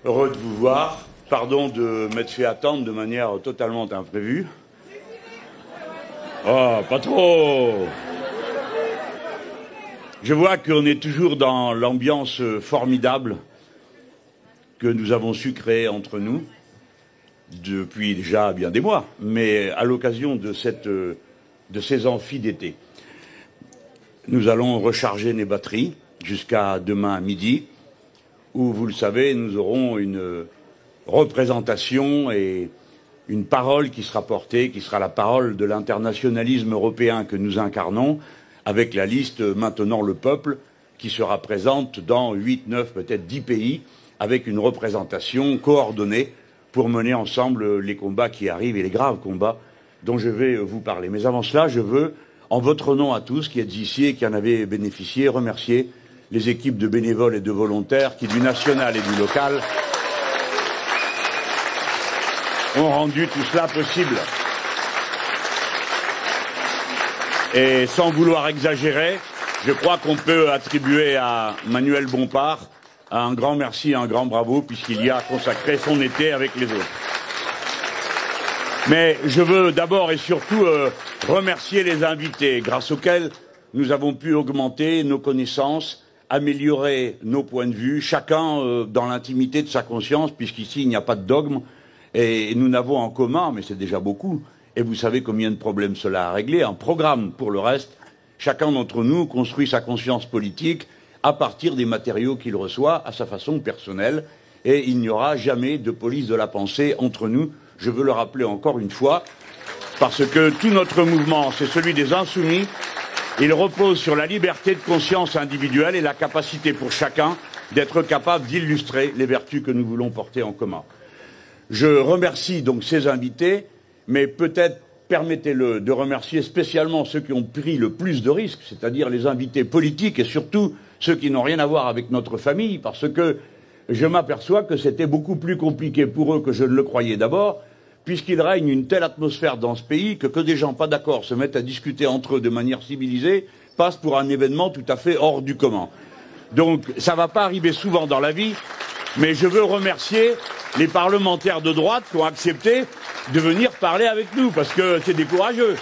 Heureux de vous voir. Pardon de m'être fait attendre de manière totalement imprévue. Oh, pas trop. Je vois qu'on est toujours dans l'ambiance formidable que nous avons su créer entre nous depuis déjà bien des mois, mais à l'occasion de ces amphis d'été. Nous allons recharger les batteries jusqu'à demain à midi, où, vous le savez, nous aurons une représentation et une parole qui sera portée, qui sera la parole de l'internationalisme européen que nous incarnons, avec la liste Maintenant le peuple, qui sera présente dans 8, 9, peut-être 10 pays, avec une représentation coordonnée pour mener ensemble les combats qui arrivent et les graves combats dont je vais vous parler. Mais avant cela, je veux, en votre nom à tous qui êtes ici et qui en avez bénéficié, remercier les équipes de bénévoles et de volontaires qui, du national et du local, ont rendu tout cela possible. Et sans vouloir exagérer, je crois qu'on peut attribuer à Manuel Bompard un grand merci et un grand bravo, puisqu'il y a consacré son été avec les autres. Mais je veux d'abord et surtout remercier les invités, grâce auxquels nous avons pu augmenter nos connaissances, améliorer nos points de vue, chacun dans l'intimité de sa conscience, puisqu'ici il n'y a pas de dogme, et nous n'avons en commun, mais c'est déjà beaucoup, et vous savez combien de problèmes cela a réglé, un programme pour le reste. Chacun d'entre nous construit sa conscience politique à partir des matériaux qu'il reçoit à sa façon personnelle, et il n'y aura jamais de police de la pensée entre nous, je veux le rappeler encore une fois, parce que tout notre mouvement, c'est celui des insoumis. Il repose sur la liberté de conscience individuelle et la capacité pour chacun d'être capable d'illustrer les vertus que nous voulons porter en commun. Je remercie donc ces invités, mais peut-être permettez-le de remercier spécialement ceux qui ont pris le plus de risques, c'est-à-dire les invités politiques et surtout ceux qui n'ont rien à voir avec notre famille, parce que je m'aperçois que c'était beaucoup plus compliqué pour eux que je ne le croyais d'abord, puisqu'il règne une telle atmosphère dans ce pays que des gens pas d'accord se mettent à discuter entre eux de manière civilisée passe pour un événement tout à fait hors du commun. Donc ça ne va pas arriver souvent dans la vie, mais je veux remercier les parlementaires de droite qui ont accepté de venir parler avec nous, parce que c'est des courageux.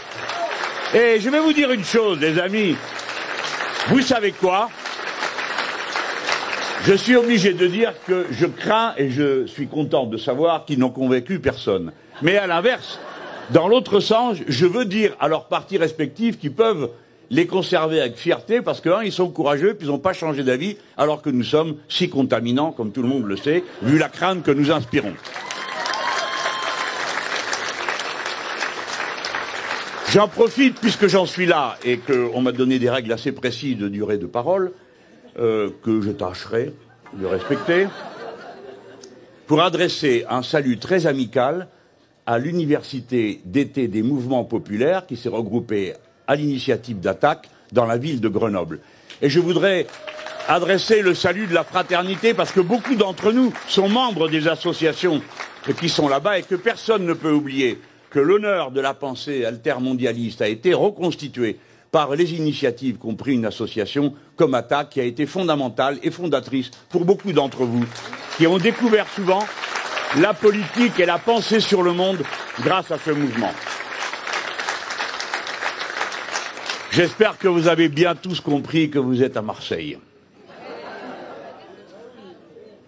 Et je vais vous dire une chose, les amis, vous savez quoi ? Je suis obligé de dire que je crains et je suis content de savoir qu'ils n'ont convaincu personne. Mais à l'inverse, dans l'autre sens, je veux dire à leurs partis respectifs qu'ils peuvent les conserver avec fierté parce que, ils sont courageux puis ils n'ont pas changé d'avis alors que nous sommes si contaminants, comme tout le monde le sait, vu la crainte que nous inspirons. J'en profite, puisque j'en suis là et qu'on m'a donné des règles assez précises de durée de parole, que je tâcherai de respecter, pour adresser un salut très amical à l'université d'été des mouvements populaires qui s'est regroupée à l'initiative d'Attaque dans la ville de Grenoble. Et je voudrais adresser le salut de la fraternité parce que beaucoup d'entre nous sont membres des associations qui sont là-bas et que personne ne peut oublier que l'honneur de la pensée altermondialiste a été reconstitué par les initiatives qu'ont pris une association comme Attaque, qui a été fondamentale et fondatrice pour beaucoup d'entre vous, qui ont découvert souvent la politique et la pensée sur le monde grâce à ce mouvement. J'espère que vous avez bien tous compris que vous êtes à Marseille.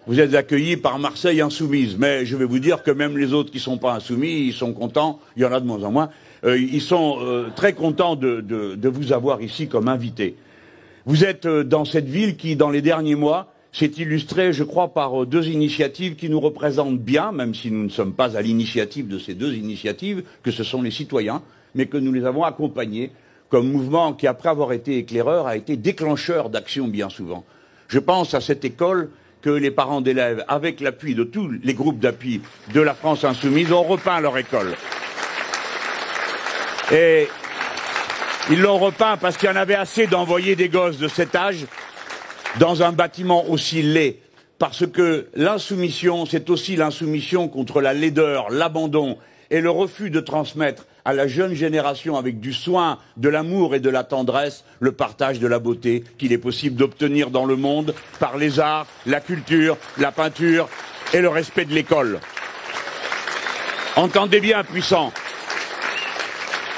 Vous êtes accueillis par Marseille Insoumise, mais je vais vous dire que même les autres qui ne sont pas insoumis, ils sont contents, il y en a de moins en moins, ils sont très contents de vous avoir ici comme invité. Vous êtes dans cette ville qui, dans les derniers mois, s'est illustrée, je crois, par deux initiatives qui nous représentent bien, même si nous ne sommes pas à l'initiative de ces deux initiatives, que ce sont les citoyens, mais que nous les avons accompagnés comme mouvement qui, après avoir été éclaireur, a été déclencheur d'action bien souvent. Je pense à cette école que les parents d'élèves, avec l'appui de tous les groupes d'appui de la France Insoumise, ont repeint leur école. Et ils l'ont repeint parce qu'il y en avait assez d'envoyer des gosses de cet âge dans un bâtiment aussi laid. Parce que l'insoumission, c'est aussi l'insoumission contre la laideur, l'abandon et le refus de transmettre à la jeune génération avec du soin, de l'amour et de la tendresse, le partage de la beauté qu'il est possible d'obtenir dans le monde par les arts, la culture, la peinture, et le respect de l'école. Entendez bien, puissants,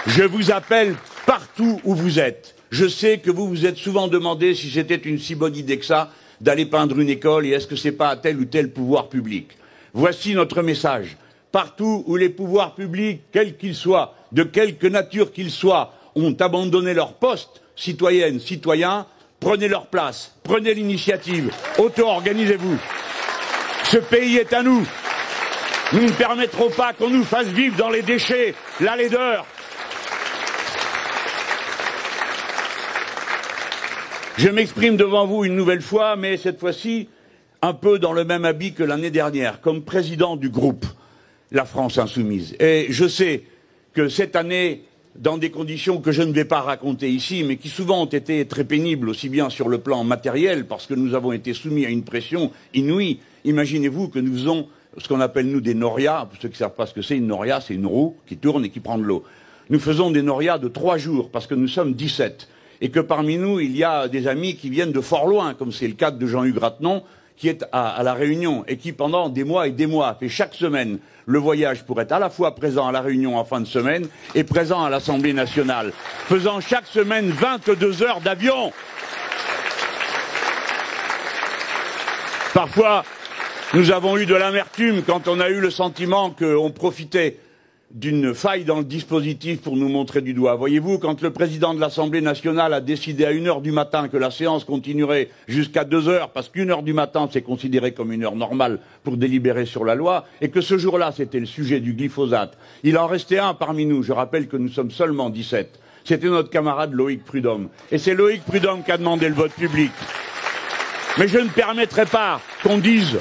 je vous appelle partout où vous êtes. Je sais que vous vous êtes souvent demandé si c'était une si bonne idée que ça d'aller peindre une école et est-ce que c'est pas à tel ou tel pouvoir public. Voici notre message. Partout où les pouvoirs publics, quels qu'ils soient, de quelque nature qu'ils soient, ont abandonné leur poste, citoyennes, citoyens, prenez leur place, prenez l'initiative, auto-organisez-vous. Ce pays est à nous. Nous ne permettrons pas qu'on nous fasse vivre dans les déchets, la laideur. Je m'exprime devant vous une nouvelle fois, mais cette fois-ci, un peu dans le même habit que l'année dernière, comme président du groupe La France Insoumise. Et je sais que cette année, dans des conditions que je ne vais pas raconter ici, mais qui souvent ont été très pénibles, aussi bien sur le plan matériel, parce que nous avons été soumis à une pression inouïe. Imaginez-vous que nous faisons ce qu'on appelle, nous, des norias. Pour ceux qui ne savent pas ce que c'est, une noria, c'est une roue qui tourne et qui prend de l'eau. Nous faisons des norias de 3 jours, parce que nous sommes 17. Et que parmi nous, il y a des amis qui viennent de fort loin, comme c'est le cas de Jean-Hugues Ratenon, qui est à La Réunion, et qui, pendant des mois et des mois, fait chaque semaine le voyage pour être à la fois présent à La Réunion en fin de semaine et présent à l'Assemblée nationale, faisant chaque semaine 22 heures d'avion. Parfois, nous avons eu de l'amertume quand on a eu le sentiment qu'on profitait d'une faille dans le dispositif pour nous montrer du doigt. Voyez-vous, quand le président de l'Assemblée nationale a décidé à 1h du matin que la séance continuerait jusqu'à 2h, parce qu'1h du matin c'est considéré comme une heure normale pour délibérer sur la loi, et que ce jour-là c'était le sujet du glyphosate, il en restait un parmi nous, je rappelle que nous sommes seulement 17, c'était notre camarade Loïc Prudhomme. Et c'est Loïc Prudhomme qui a demandé le vote public. Mais je ne permettrai pas qu'on dise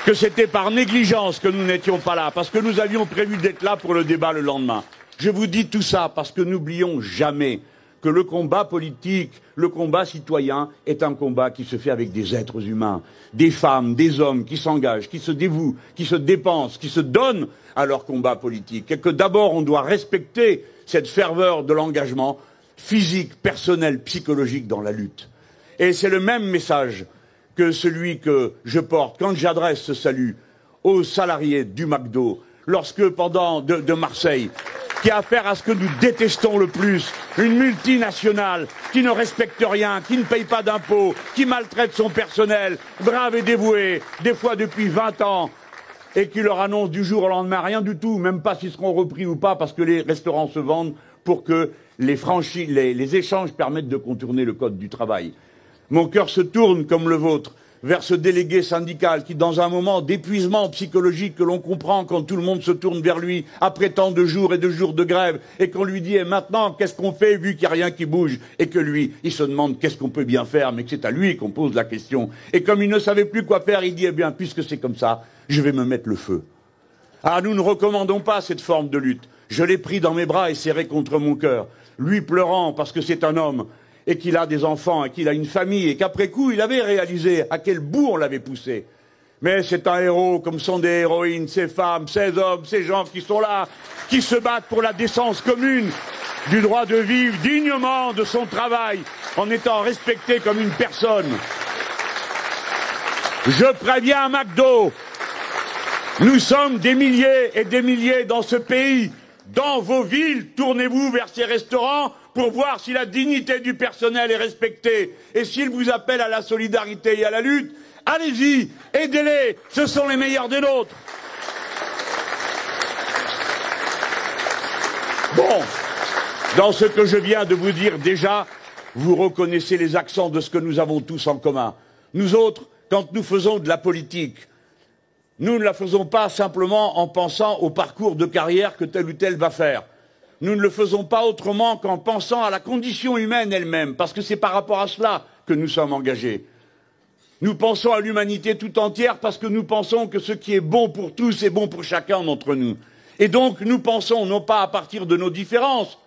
que c'était par négligence que nous n'étions pas là, parce que nous avions prévu d'être là pour le débat le lendemain. Je vous dis tout ça parce que n'oublions jamais que le combat politique, le combat citoyen est un combat qui se fait avec des êtres humains, des femmes, des hommes qui s'engagent, qui se dévouent, qui se dépensent, qui se donnent à leur combat politique. Et que d'abord on doit respecter cette ferveur de l'engagement physique, personnel, psychologique dans la lutte. Et c'est le même message que celui que je porte quand j'adresse ce salut aux salariés du McDo, lorsque pendant de Marseille, qui a affaire à ce que nous détestons le plus, une multinationale qui ne respecte rien, qui ne paye pas d'impôts, qui maltraite son personnel, brave et dévoué, des fois depuis 20 ans, et qui leur annonce du jour au lendemain rien du tout, même pas s'ils seront repris ou pas, parce que les restaurants se vendent pour que les échanges permettent de contourner le code du travail. Mon cœur se tourne, comme le vôtre, vers ce délégué syndical qui, dans un moment d'épuisement psychologique que l'on comprend quand tout le monde se tourne vers lui, après tant de jours et de jours de grève, et qu'on lui dit « Et maintenant, qu'est-ce qu'on fait vu qu'il n'y a rien qui bouge ?» Et que lui, il se demande qu'est-ce qu'on peut bien faire, mais que c'est à lui qu'on pose la question. Et comme il ne savait plus quoi faire, il dit « Eh bien, puisque c'est comme ça, je vais me mettre le feu. » Ah, nous ne recommandons pas cette forme de lutte. Je l'ai pris dans mes bras et serré contre mon cœur, lui pleurant parce que c'est un homme, et qu'il a des enfants, et qu'il a une famille, et qu'après coup, il avait réalisé à quel bout on l'avait poussé. Mais c'est un héros, comme sont des héroïnes, ces femmes, ces hommes, ces gens qui sont là, qui se battent pour la décence commune, du droit de vivre dignement de son travail, en étant respecté comme une personne. Je préviens McDo, nous sommes des milliers et des milliers dans ce pays. Dans vos villes, tournez-vous vers ces restaurants pour voir si la dignité du personnel est respectée. Et s'ils vous appellent à la solidarité et à la lutte, allez-y, aidez-les, ce sont les meilleurs des nôtres. Bon, dans ce que je viens de vous dire déjà, vous reconnaissez les accents de ce que nous avons tous en commun. Nous autres, quand nous faisons de la politique, nous ne la faisons pas simplement en pensant au parcours de carrière que tel ou tel va faire. Nous ne le faisons pas autrement qu'en pensant à la condition humaine elle-même, parce que c'est par rapport à cela que nous sommes engagés. Nous pensons à l'humanité tout entière parce que nous pensons que ce qui est bon pour tous est bon pour chacun d'entre nous. Et donc nous pensons non pas à partir de nos différences,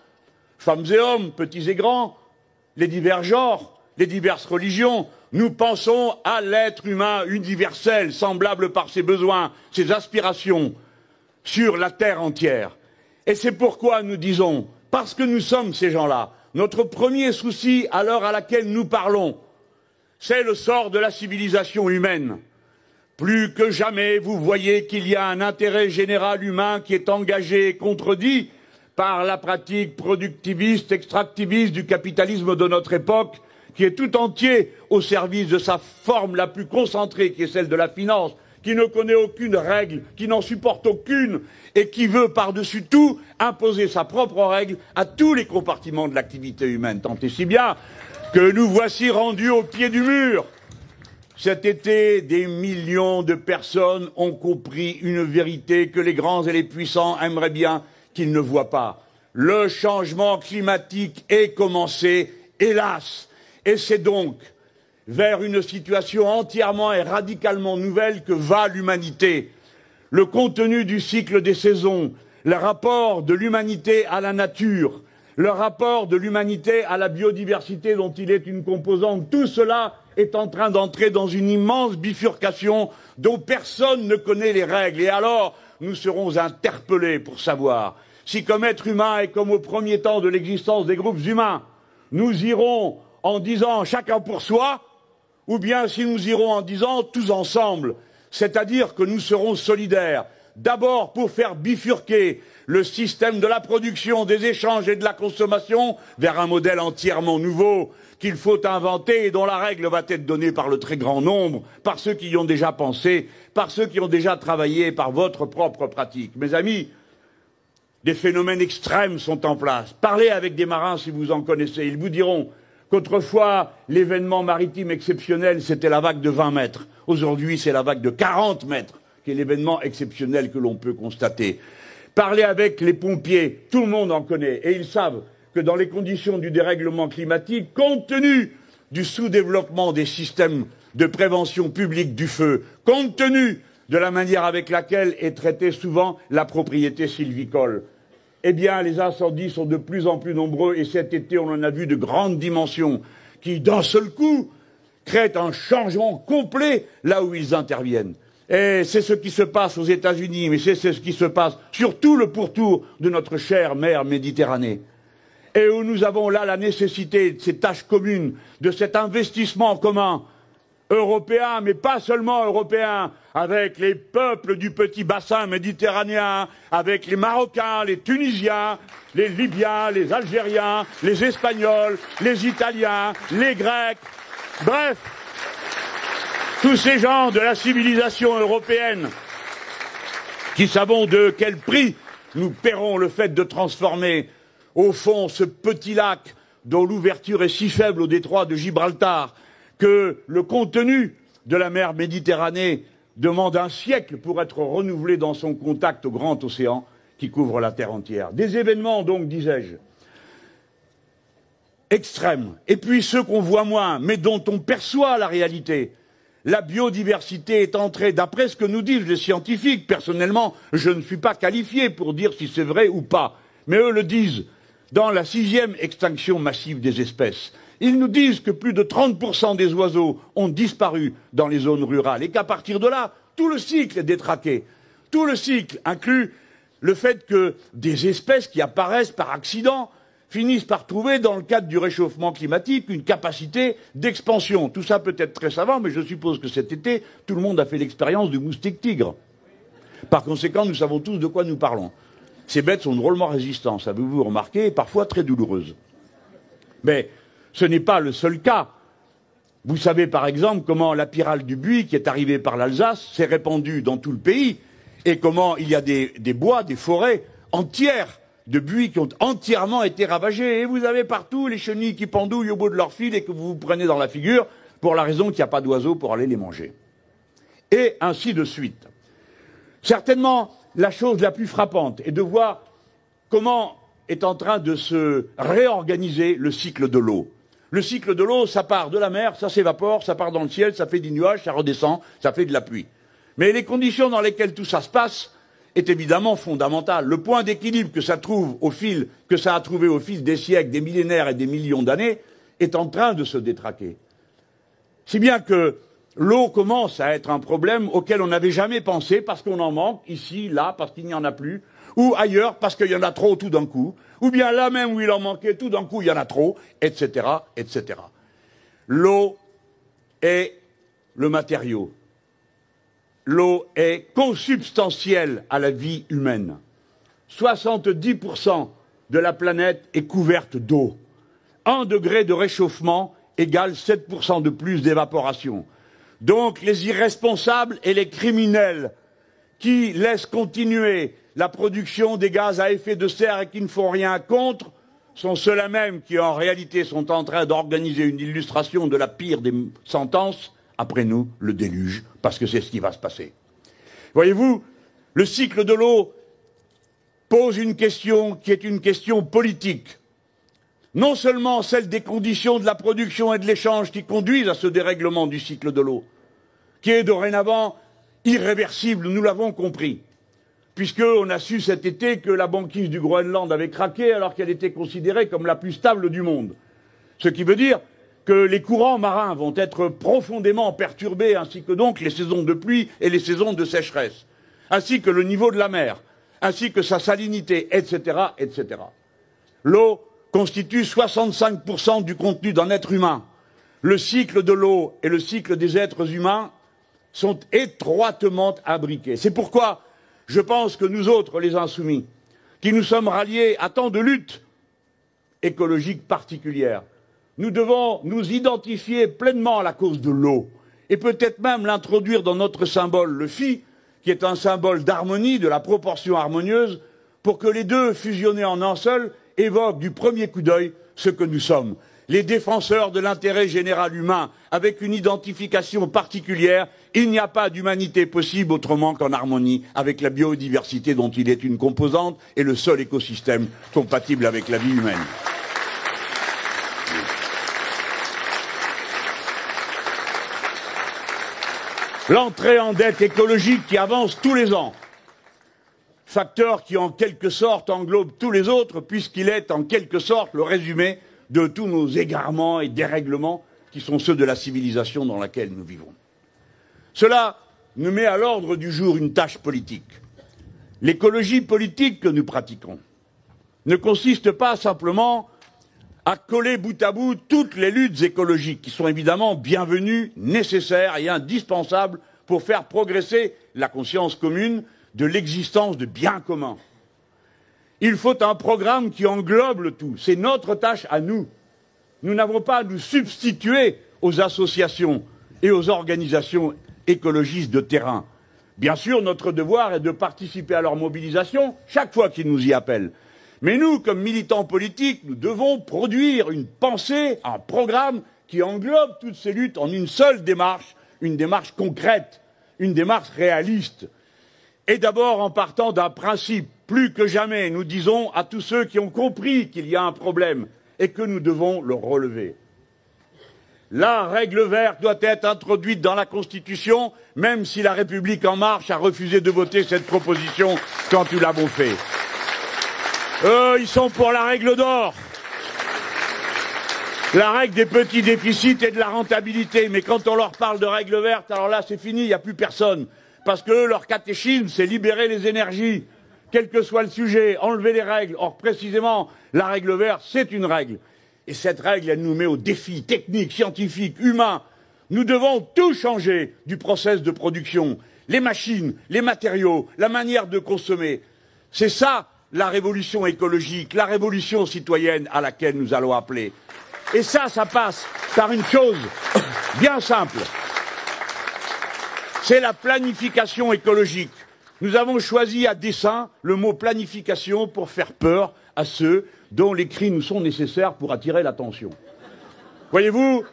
femmes et hommes, petits et grands, les divers genres, les diverses religions, nous pensons à l'être humain universel, semblable par ses besoins, ses aspirations, sur la terre entière. Et c'est pourquoi nous disons, parce que nous sommes ces gens-là, notre premier souci à l'heure à laquelle nous parlons, c'est le sort de la civilisation humaine. Plus que jamais, vous voyez qu'il y a un intérêt général humain qui est engagé et contredit par la pratique productiviste, extractiviste du capitalisme de notre époque, qui est tout entier au service de sa forme la plus concentrée, qui est celle de la finance, qui ne connaît aucune règle, qui n'en supporte aucune, et qui veut par-dessus tout imposer sa propre règle à tous les compartiments de l'activité humaine. Tant et si bien que nous voici rendus au pied du mur. Cet été, des millions de personnes ont compris une vérité que les grands et les puissants aimeraient bien qu'ils ne voient pas. Le changement climatique est commencé, hélas, et c'est donc vers une situation entièrement et radicalement nouvelle que va l'humanité. Le contenu du cycle des saisons, le rapport de l'humanité à la nature, le rapport de l'humanité à la biodiversité dont il est une composante, tout cela est en train d'entrer dans une immense bifurcation dont personne ne connaît les règles. Et alors, nous serons interpellés pour savoir si, comme être humain et comme au premier temps de l'existence des groupes humains, nous irons en disant chacun pour soi, ou bien si nous irons en disant tous ensemble, c'est-à-dire que nous serons solidaires, d'abord pour faire bifurquer le système de la production, des échanges et de la consommation vers un modèle entièrement nouveau qu'il faut inventer et dont la règle va être donnée par le très grand nombre, par ceux qui y ont déjà pensé, par ceux qui ont déjà travaillé, par votre propre pratique. Mes amis, des phénomènes extrêmes sont en place. Parlez avec des marins si vous en connaissez. Ils vous diront qu'autrefois, l'événement maritime exceptionnel, c'était la vague de 20 mètres. Aujourd'hui, c'est la vague de 40 mètres qui est l'événement exceptionnel que l'on peut constater. Parlez avec les pompiers, tout le monde en connaît, et ils savent que dans les conditions du dérèglement climatique, compte tenu du sous-développement des systèmes de prévention publique du feu, compte tenu de la manière avec laquelle est traitée souvent la propriété sylvicole, eh bien, les incendies sont de plus en plus nombreux et cet été, on en a vu de grandes dimensions qui, d'un seul coup, créent un changement complet là où ils interviennent. Et c'est ce qui se passe aux États-Unis, mais c'est ce qui se passe sur tout le pourtour de notre chère mer Méditerranée. Et où nous avons là la nécessité de ces tâches communes, de cet investissement en commun, européen, mais pas seulement européen, avec les peuples du petit bassin méditerranéen, avec les Marocains, les Tunisiens, les Libyens, les Algériens, les Espagnols, les Italiens, les Grecs, bref, tous ces gens de la civilisation européenne qui savons de quel prix nous paierons le fait de transformer au fond ce petit lac dont l'ouverture est si faible au détroit de Gibraltar que le contenu de la mer Méditerranée demande un siècle pour être renouvelé dans son contact au grand océan qui couvre la terre entière. Des événements, donc, disais-je, extrêmes, et puis ceux qu'on voit moins, mais dont on perçoit la réalité. La biodiversité est entrée, d'après ce que nous disent les scientifiques, personnellement, je ne suis pas qualifié pour dire si c'est vrai ou pas, mais eux le disent, dans la 6e extinction massive des espèces. Ils nous disent que plus de 30% des oiseaux ont disparu dans les zones rurales et qu'à partir de là, tout le cycle est détraqué. Tout le cycle inclut le fait que des espèces qui apparaissent par accident finissent par trouver, dans le cadre du réchauffement climatique, une capacité d'expansion. Tout ça peut être très savant, mais je suppose que cet été, tout le monde a fait l'expérience du moustique tigre. Par conséquent, nous savons tous de quoi nous parlons. Ces bêtes sont drôlement résistantes, avez-vous remarqué, et parfois très douloureuses. Mais ce n'est pas le seul cas. Vous savez par exemple comment la pyrale du buis, qui est arrivée par l'Alsace, s'est répandue dans tout le pays, et comment il y a des bois, des forêts entières de buis qui ont entièrement été ravagés. Et vous avez partout les chenilles qui pendouillent au bout de leur fil et que vous vous prenez dans la figure pour la raison qu'il n'y a pas d'oiseaux pour aller les manger. Et ainsi de suite. Certainement, la chose la plus frappante est de voir comment est en train de se réorganiser le cycle de l'eau. Le cycle de l'eau, ça part de la mer, ça s'évapore, ça part dans le ciel, ça fait des nuages, ça redescend, ça fait de la pluie. Mais les conditions dans lesquelles tout ça se passe est évidemment fondamentale. Le point d'équilibre que ça a trouvé au fil des siècles, des millénaires et des millions d'années est en train de se détraquer. Si bien que l'eau commence à être un problème auquel on n'avait jamais pensé parce qu'on en manque, ici, là, parce qu'il n'y en a plus, ou ailleurs parce qu'il y en a trop tout d'un coup, ou bien là même où il en manquait tout d'un coup il y en a trop, etc., etc. L'eau est le matériau l'eau est consubstantielle à la vie humaine. 70% de la planète est couverte d'eau. 1 degré de réchauffement égale 7% de plus d'évaporation. Donc les irresponsables et les criminels qui laissent continuer la production des gaz à effet de serre et qui ne font rien contre sont ceux-là même qui en réalité sont en train d'organiser une illustration de la pire des sentences, après nous le déluge, parce que c'est ce qui va se passer. Voyez-vous, le cycle de l'eau pose une question qui est une question politique. Non seulement celle des conditions de la production et de l'échange qui conduisent à ce dérèglement du cycle de l'eau, qui est dorénavant irréversible, nous l'avons compris, puisqu'on a su cet été que la banquise du Groenland avait craqué alors qu'elle était considérée comme la plus stable du monde. Ce qui veut dire que les courants marins vont être profondément perturbés, ainsi que donc les saisons de pluie et les saisons de sécheresse, ainsi que le niveau de la mer, ainsi que sa salinité, etc., etc. L'eau constitue 65% du contenu d'un être humain. Le cycle de l'eau et le cycle des êtres humains sont étroitement imbriqués. C'est pourquoi je pense que nous autres, les insoumis, qui nous sommes ralliés à tant de luttes écologiques particulières, nous devons nous identifier pleinement à la cause de l'eau et peut-être même l'introduire dans notre symbole, le phi, qui est un symbole d'harmonie, de la proportion harmonieuse, pour que les deux, fusionnés en un seul, évoquent du premier coup d'œil ce que nous sommes, les défenseurs de l'intérêt général humain, avec une identification particulière. Il n'y a pas d'humanité possible autrement qu'en harmonie avec la biodiversité dont il est une composante et le seul écosystème compatible avec la vie humaine. L'entrée en dette écologique qui avance tous les ans, facteur qui en quelque sorte englobe tous les autres puisqu'il est en quelque sorte le résumé de tous nos égarements et dérèglements qui sont ceux de la civilisation dans laquelle nous vivons. Cela nous met à l'ordre du jour une tâche politique. L'écologie politique que nous pratiquons ne consiste pas simplement à coller bout à bout toutes les luttes écologiques qui sont évidemment bienvenues, nécessaires et indispensables pour faire progresser la conscience commune de l'existence de biens communs. Il faut un programme qui englobe le tout. C'est notre tâche à nous. Nous n'avons pas à nous substituer aux associations et aux organisations écologistes de terrain. Bien sûr, notre devoir est de participer à leur mobilisation chaque fois qu'ils nous y appellent. Mais nous, comme militants politiques, nous devons produire une pensée, un programme qui englobe toutes ces luttes en une seule démarche, une démarche concrète, une démarche réaliste. Et d'abord en partant d'un principe, plus que jamais, nous disons à tous ceux qui ont compris qu'il y a un problème et que nous devons le relever. La règle verte doit être introduite dans la Constitution, même si la République en marche a refusé de voter cette proposition quand nous l'avons fait. Eux, ils sont pour la règle d'or. La règle des petits déficits et de la rentabilité. Mais quand on leur parle de règle verte, alors là, c'est fini, il n'y a plus personne. Parce que leur catéchisme, c'est libérer les énergies, quel que soit le sujet, enlever les règles. Or, précisément, la règle verte, c'est une règle. Et cette règle, elle nous met au défi technique, scientifique, humain. Nous devons tout changer du process de production. Les machines, les matériaux, la manière de consommer. C'est ça, la révolution écologique, la révolution citoyenne à laquelle nous allons appeler. Et ça passe par une chose bien simple. C'est la planification écologique. Nous avons choisi à dessein le mot planification pour faire peur à ceux dont les cris nous sont nécessaires pour attirer l'attention. Voyez-vous,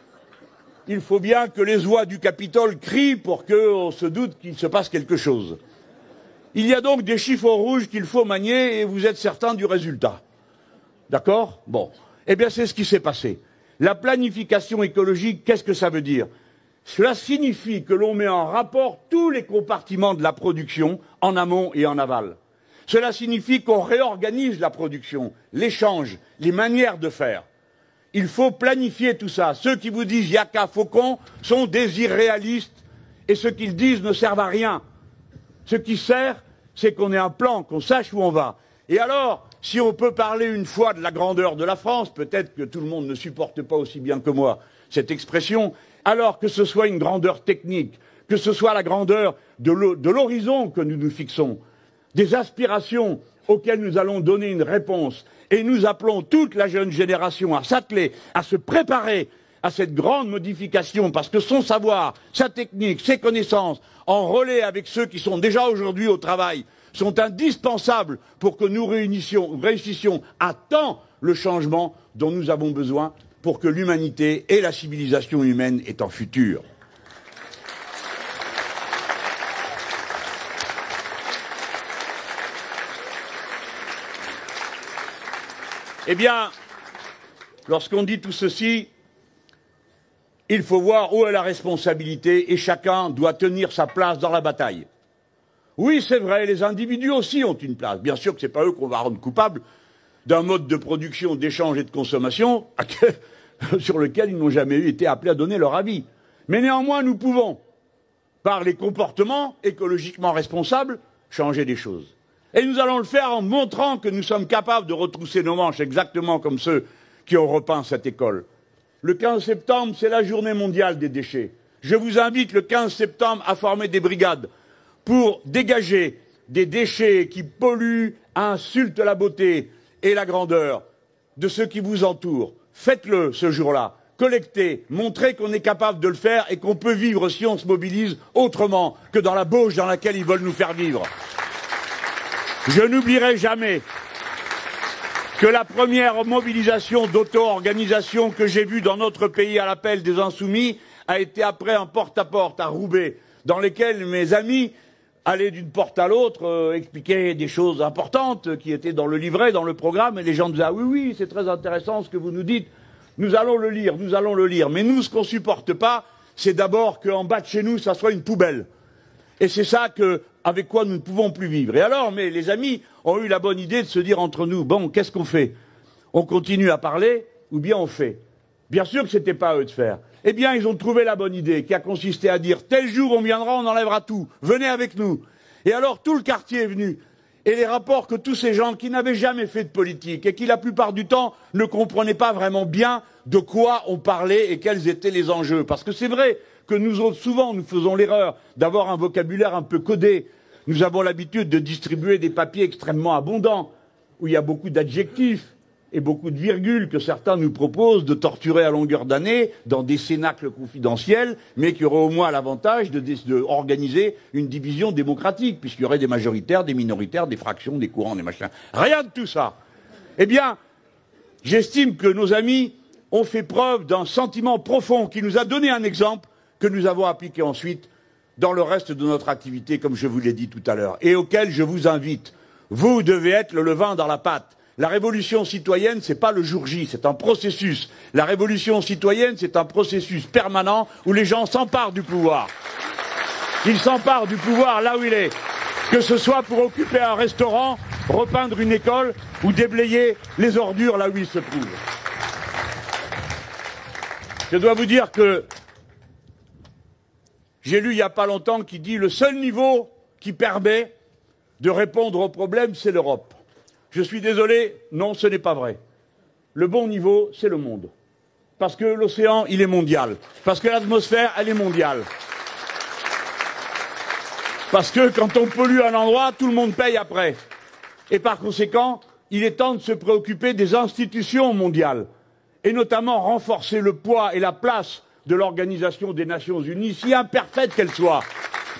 il faut bien que les oies du Capitole crient pour qu'on se doute qu'il se passe quelque chose. Il y a donc des chiffons rouges qu'il faut manier et vous êtes certain du résultat. D'accord ? Bon. Eh bien, c'est ce qui s'est passé. La planification écologique, qu'est-ce que ça veut dire ? Cela signifie que l'on met en rapport tous les compartiments de la production, en amont et en aval. Cela signifie qu'on réorganise la production, l'échange, les manières de faire. Il faut planifier tout ça. Ceux qui vous disent « Yaka Faucon » sont des irréalistes et ce qu'ils disent ne servent à rien. Ce qui sert, c'est qu'on ait un plan, qu'on sache où on va. Et alors, si on peut parler une fois de la grandeur de la France, peut-être que tout le monde ne supporte pas aussi bien que moi cette expression, alors que ce soit une grandeur technique, que ce soit la grandeur de l'horizon que nous nous fixons, des aspirations auxquelles nous allons donner une réponse. Et nous appelons toute la jeune génération à s'atteler, à se préparer à cette grande modification, parce que son savoir, sa technique, ses connaissances, en relais avec ceux qui sont déjà aujourd'hui au travail, sont indispensables pour que nous réussissions à temps le changement dont nous avons besoin pour que l'humanité et la civilisation humaine aient un futur. Eh bien, lorsqu'on dit tout ceci, il faut voir où est la responsabilité et chacun doit tenir sa place dans la bataille. Oui, c'est vrai, les individus aussi ont une place. Bien sûr que ce n'est pas eux qu'on va rendre coupables d'un mode de production, d'échange et de consommation sur lequel ils n'ont jamais été appelés à donner leur avis. Mais néanmoins, nous pouvons, par les comportements écologiquement responsables, changer des choses. Et nous allons le faire en montrant que nous sommes capables de retrousser nos manches exactement comme ceux qui ont repeint cette école. Le 15 septembre, c'est la journée mondiale des déchets. Je vous invite le 15 septembre à former des brigades pour dégager des déchets qui polluent, insultent la beauté et la grandeur de ceux qui vous entourent. Faites-le ce jour-là. Collectez, montrez qu'on est capable de le faire et qu'on peut vivre si on se mobilise autrement que dans la bauche dans laquelle ils veulent nous faire vivre. Je n'oublierai jamais que la première mobilisation d'auto-organisation que j'ai vue dans notre pays à l'appel des Insoumis a été après un porte-à-porte à Roubaix, dans lequel mes amis allaient d'une porte à l'autre expliquer des choses importantes qui étaient dans le livret, dans le programme, et les gens disaient « Ah oui, oui, c'est très intéressant ce que vous nous dites, nous allons le lire, nous allons le lire. » Mais nous, ce qu'on supporte pas, c'est d'abord qu'en bas de chez nous, ça soit une poubelle. Et c'est ça avec quoi nous ne pouvons plus vivre. Et alors, mais les amis ont eu la bonne idée de se dire entre nous, bon, qu'est-ce qu'on fait? On continue à parler ou bien on fait? Bien sûr que ce n'était pas à eux de faire. Eh bien, ils ont trouvé la bonne idée qui a consisté à dire, tel jour on viendra, on enlèvera tout, venez avec nous. Et alors tout le quartier est venu. Et les rapports que tous ces gens qui n'avaient jamais fait de politique et qui la plupart du temps ne comprenaient pas vraiment bien de quoi on parlait et quels étaient les enjeux. Parce que c'est vrai que nous autres, souvent, nous faisons l'erreur d'avoir un vocabulaire un peu codé. Nous avons l'habitude de distribuer des papiers extrêmement abondants, où il y a beaucoup d'adjectifs et beaucoup de virgules que certains nous proposent de torturer à longueur d'année dans des cénacles confidentiels, mais qui auraient au moins l'avantage d'organiser une division démocratique, puisqu'il y aurait des majoritaires, des minoritaires, des fractions, des courants, des machins. Rien de tout ça. Eh bien, j'estime que nos amis ont fait preuve d'un sentiment profond qui nous a donné un exemple que nous avons appliqué ensuite dans le reste de notre activité, comme je vous l'ai dit tout à l'heure, et auquel je vous invite. Vous devez être le levain dans la pâte. La révolution citoyenne, c'est pas le jour J, c'est un processus. La révolution citoyenne, c'est un processus permanent où les gens s'emparent du pouvoir. Ils s'emparent du pouvoir là où il est. Que ce soit pour occuper un restaurant, repeindre une école ou déblayer les ordures là où ils se trouvent. Je dois vous dire que j'ai lu il n'y a pas longtemps qui dit le seul niveau qui permet de répondre aux problèmes, c'est l'Europe. Je suis désolé, non, ce n'est pas vrai. Le bon niveau, c'est le monde. Parce que l'océan, il est mondial. Parce que l'atmosphère, elle est mondiale. Parce que quand on pollue un endroit, tout le monde paye après. Et par conséquent, il est temps de se préoccuper des institutions mondiales. Et notamment renforcer le poids et la place de l'Organisation des Nations Unies, si imparfaite qu'elle soit.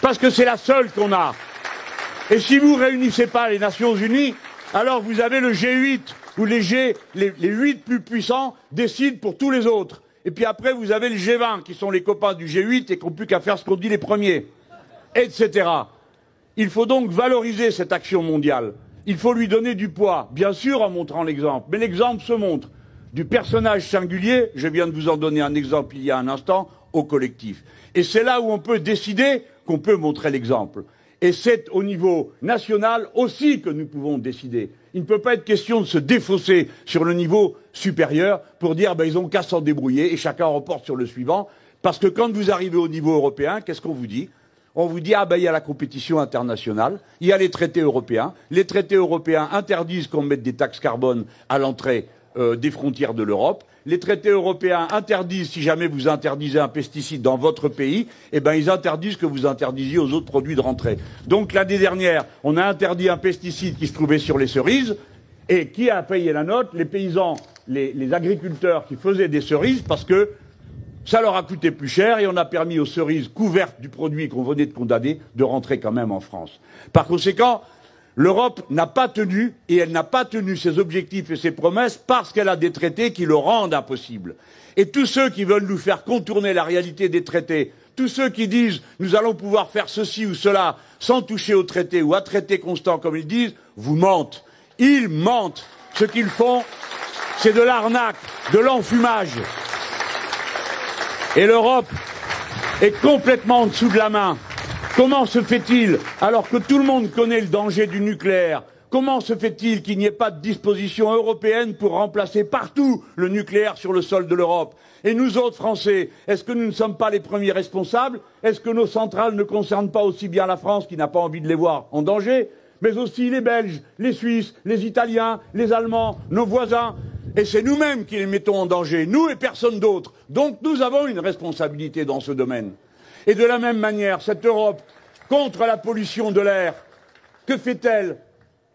Parce que c'est la seule qu'on a. Et si vous ne réunissez pas les Nations Unies, alors vous avez le G8, où les 8 plus puissants décident pour tous les autres. Et puis après, vous avez le G20, qui sont les copains du G8 et qui n'ont plus qu'à faire ce qu'on dit les premiers, etc. Il faut donc valoriser cette action mondiale. Il faut lui donner du poids, bien sûr en montrant l'exemple. Mais l'exemple se montre du personnage singulier, je viens de vous en donner un exemple il y a un instant, au collectif. Et c'est là où on peut décider qu'on peut montrer l'exemple. Et c'est au niveau national aussi que nous pouvons décider. Il ne peut pas être question de se défausser sur le niveau supérieur pour dire ils ont qu'à s'en débrouiller et chacun reporte sur le suivant. Parce que quand vous arrivez au niveau européen, qu'est-ce qu'on vous dit? On vous dit il y a la compétition internationale, il y a les traités européens. Les traités européens interdisent qu'on mette des taxes carbone à l'entrée des frontières de l'Europe. les traités européens interdisent, si jamais vous interdisez un pesticide dans votre pays, eh ben ils interdisent que vous interdisiez aux autres produits de rentrée. Donc l'année dernière, on a interdit un pesticide qui se trouvait sur les cerises, et qui a payé la note? Les paysans, les agriculteurs qui faisaient des cerises, parce que ça leur a coûté plus cher et on a permis aux cerises couvertes du produit qu'on venait de condamner de rentrer quand même en France. Par conséquent, l'Europe n'a pas tenu, et elle n'a pas tenu ses objectifs et ses promesses parce qu'elle a des traités qui le rendent impossible. Et tous ceux qui veulent nous faire contourner la réalité des traités, tous ceux qui disent nous allons pouvoir faire ceci ou cela sans toucher aux traités ou à traités constants comme ils disent, vous mentent. Ils mentent. Ce qu'ils font, c'est de l'arnaque, de l'enfumage. Et l'Europe est complètement en dessous de la main. Comment se fait-il, alors que tout le monde connaît le danger du nucléaire, comment se fait-il qu'il n'y ait pas de disposition européenne pour remplacer partout le nucléaire sur le sol de l'Europe? Et nous autres Français, est-ce que nous ne sommes pas les premiers responsables? Est-ce que nos centrales ne concernent pas aussi bien la France, qui n'a pas envie de les voir en danger, mais aussi les Belges, les Suisses, les Italiens, les Allemands, nos voisins? Et c'est nous-mêmes qui les mettons en danger, nous et personne d'autre. Donc nous avons une responsabilité dans ce domaine. Et de la même manière, cette Europe, contre la pollution de l'air, que fait-elle?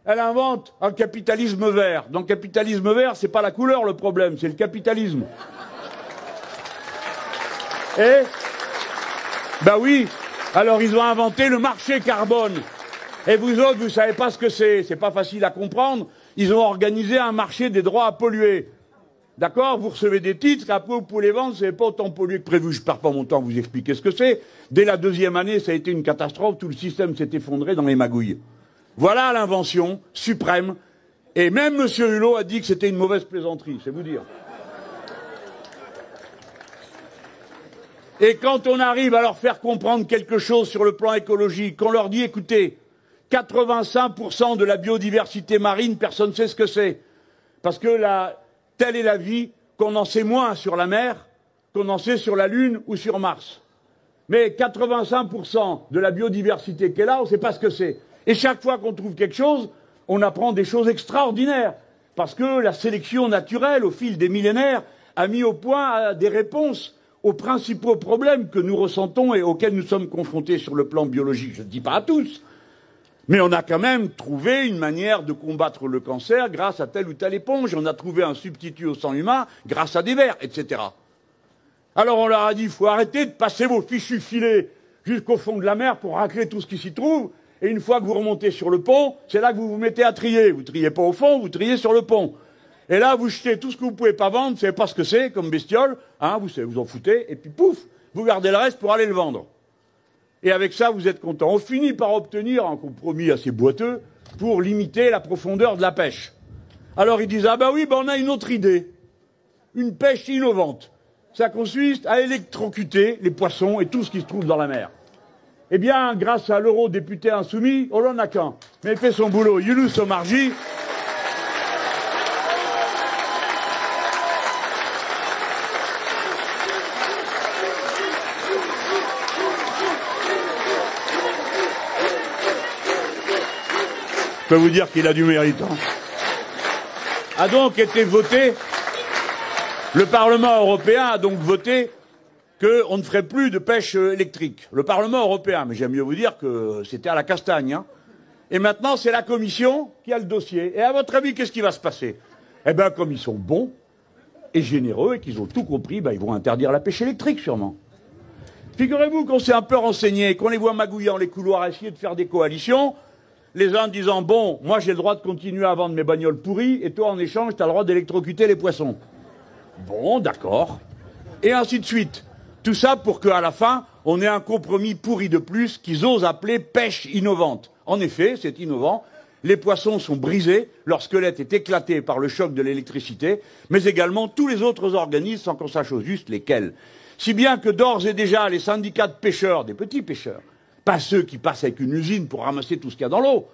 Elle invente un capitalisme vert. Dans le capitalisme vert, c'est pas la couleur le problème, c'est le capitalisme. Et ben oui, alors ils ont inventé le marché carbone. Et vous autres, vous savez pas ce que c'est pas facile à comprendre. Ils ont organisé un marché des droits à polluer. D'accord? Vous recevez des titres, après vous pouvez les vendre, c'est pas autant pollué que prévu. Je perds pas mon temps à vous expliquer ce que c'est. Dès la deuxième année, ça a été une catastrophe, tout le système s'est effondré dans les magouilles. Voilà l'invention suprême. Et même M. Hulot a dit que c'était une mauvaise plaisanterie, c'est vous dire. Et quand on arrive à leur faire comprendre quelque chose sur le plan écologique, qu'on leur dit, écoutez, 85% de la biodiversité marine, personne ne sait ce que c'est. Parce que telle est la vie, qu'on en sait moins sur la mer, qu'on en sait sur la Lune ou sur Mars. Mais 85% de la biodiversité qui est là, on ne sait pas ce que c'est. Et chaque fois qu'on trouve quelque chose, on apprend des choses extraordinaires. Parce que la sélection naturelle, au fil des millénaires, a mis au point des réponses aux principaux problèmes que nous ressentons et auxquels nous sommes confrontés sur le plan biologique. Je ne dis pas à tous. Mais on a quand même trouvé une manière de combattre le cancer grâce à telle ou telle éponge. On a trouvé un substitut au sang humain grâce à des vers, etc. Alors on leur a dit, il faut arrêter de passer vos fichus filets jusqu'au fond de la mer pour racler tout ce qui s'y trouve. Et une fois que vous remontez sur le pont, c'est là que vous vous mettez à trier. Vous triez pas au fond, vous triez sur le pont. Et là, vous jetez tout ce que vous pouvez pas vendre, vous savez pas ce que c'est comme bestiole, hein, vous en foutez, et puis pouf, vous gardez le reste pour aller le vendre. Et avec ça, vous êtes content. On finit par obtenir un compromis assez boiteux pour limiter la profondeur de la pêche. Alors ils disent, ah ben oui, ben on a une autre idée. Une pêche innovante. Ça consiste à électrocuter les poissons et tout ce qui se trouve dans la mer. Eh bien, grâce à l'eurodéputé insoumis, on n'en a qu'un. Mais il fait son boulot. Younous Omarjee. Je peux vous dire qu'il a du mérite. Hein. A donc été voté, le Parlement européen a donc voté qu'on ne ferait plus de pêche électrique. Le Parlement européen, mais j'aime mieux vous dire que c'était à la castagne. Hein. Et maintenant, c'est la Commission qui a le dossier. Et à votre avis, qu'est-ce qui va se passer? Eh bien, comme ils sont bons et généreux et qu'ils ont tout compris, ben, ils vont interdire la pêche électrique, sûrement. Figurez-vous qu'on s'est un peu renseigné, qu'on les voit magouiller dans les couloirs, essayer de faire des coalitions, les uns disant, bon, moi j'ai le droit de continuer à vendre mes bagnoles pourries, et toi en échange, tu as le droit d'électrocuter les poissons. Bon, d'accord. Et ainsi de suite. Tout ça pour qu'à la fin, on ait un compromis pourri de plus qu'ils osent appeler pêche innovante. En effet, c'est innovant. Les poissons sont brisés, leur squelette est éclaté par le choc de l'électricité, mais également tous les autres organismes sans qu'on sache au juste lesquels. Si bien que d'ores et déjà, les syndicats de pêcheurs, des petits pêcheurs, pas ceux qui passent avec une usine pour ramasser tout ce qu'il y a dans l'eau,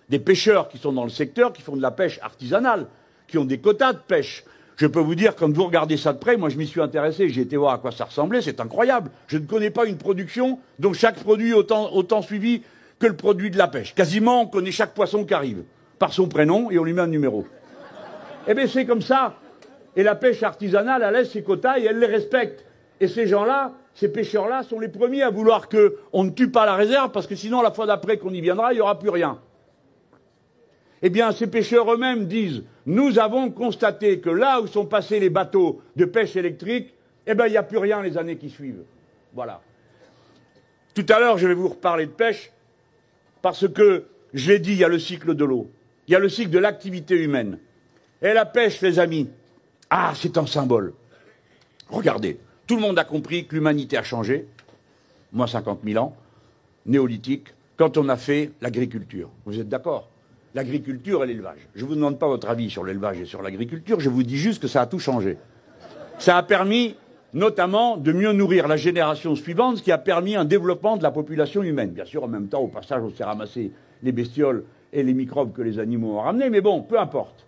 des pêcheurs qui sont dans le secteur, qui font de la pêche artisanale, qui ont des quotas de pêche. Je peux vous dire, quand vous regardez ça de près, moi je m'y suis intéressé, j'ai été voir à quoi ça ressemblait, c'est incroyable. Je ne connais pas une production dont chaque produit est autant suivi que le produit de la pêche. Quasiment, on connaît chaque poisson qui arrive, par son prénom, et on lui met un numéro. Eh bien, c'est comme ça. Et la pêche artisanale, elle laisse ses quotas et elle les respecte. Et ces gens-là, ces pêcheurs-là, sont les premiers à vouloir qu'on ne tue pas la réserve, parce que sinon, la fois d'après qu'on y viendra, il n'y aura plus rien. Eh bien, ces pêcheurs eux-mêmes disent, nous avons constaté que là où sont passés les bateaux de pêche électrique, eh bien, il n'y a plus rien les années qui suivent. Voilà. Tout à l'heure, je vais vous reparler de pêche, parce que, je l'ai dit, il y a le cycle de l'eau. Il y a le cycle de l'activité humaine. Et la pêche, les amis, ah, c'est un symbole. Regardez, tout le monde a compris que l'humanité a changé, moins 50 000 ans, néolithique, quand on a fait l'agriculture. Vous êtes d'accord? L'agriculture et l'élevage. Je ne vous demande pas votre avis sur l'élevage et sur l'agriculture, je vous dis juste que ça a tout changé. Ça a permis, notamment, de mieux nourrir la génération suivante, ce qui a permis un développement de la population humaine. Bien sûr, en même temps, au passage, on s'est ramassé les bestioles et les microbes que les animaux ont ramenés, mais bon, peu importe.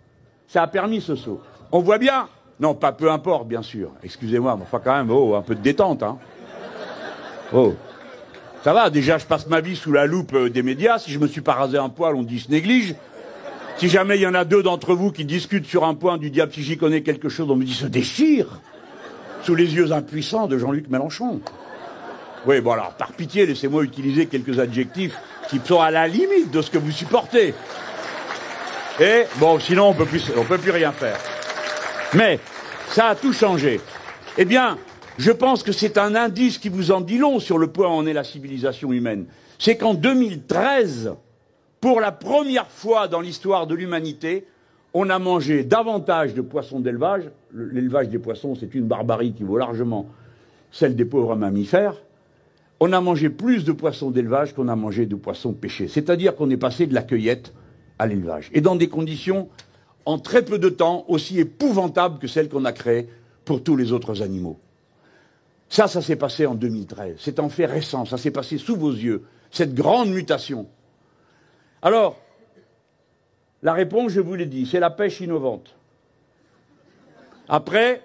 Ça a permis ce saut. On voit bien, non, pas peu importe, bien sûr, excusez-moi, mais enfin quand même, oh, un peu de détente, hein. Oh. Ça va, déjà, je passe ma vie sous la loupe des médias. Si je me suis pas rasé un poil, on dit se néglige. Si jamais il y en a deux d'entre vous qui discutent sur un point du diable, si j'y connais quelque chose, on me dit se déchire. Sous les yeux impuissants de Jean-Luc Mélenchon. Oui, bon alors, par pitié, laissez-moi utiliser quelques adjectifs qui sont à la limite de ce que vous supportez. Et, bon, sinon, on peut plus rien faire. Mais, ça a tout changé. Eh bien, je pense que c'est un indice qui vous en dit long sur le point où en est la civilisation humaine. C'est qu'en 2013, pour la première fois dans l'histoire de l'humanité, on a mangé davantage de poissons d'élevage. L'élevage des poissons, c'est une barbarie qui vaut largement celle des pauvres mammifères. On a mangé plus de poissons d'élevage qu'on a mangé de poissons pêchés. C'est-à-dire qu'on est passé de la cueillette à l'élevage. Et dans des conditions, en très peu de temps, aussi épouvantables que celles qu'on a créées pour tous les autres animaux. Ça s'est passé en 2013. C'est un fait récent. Ça s'est passé sous vos yeux. Cette grande mutation. Alors, la réponse, je vous l'ai dit, c'est la pêche innovante. Après,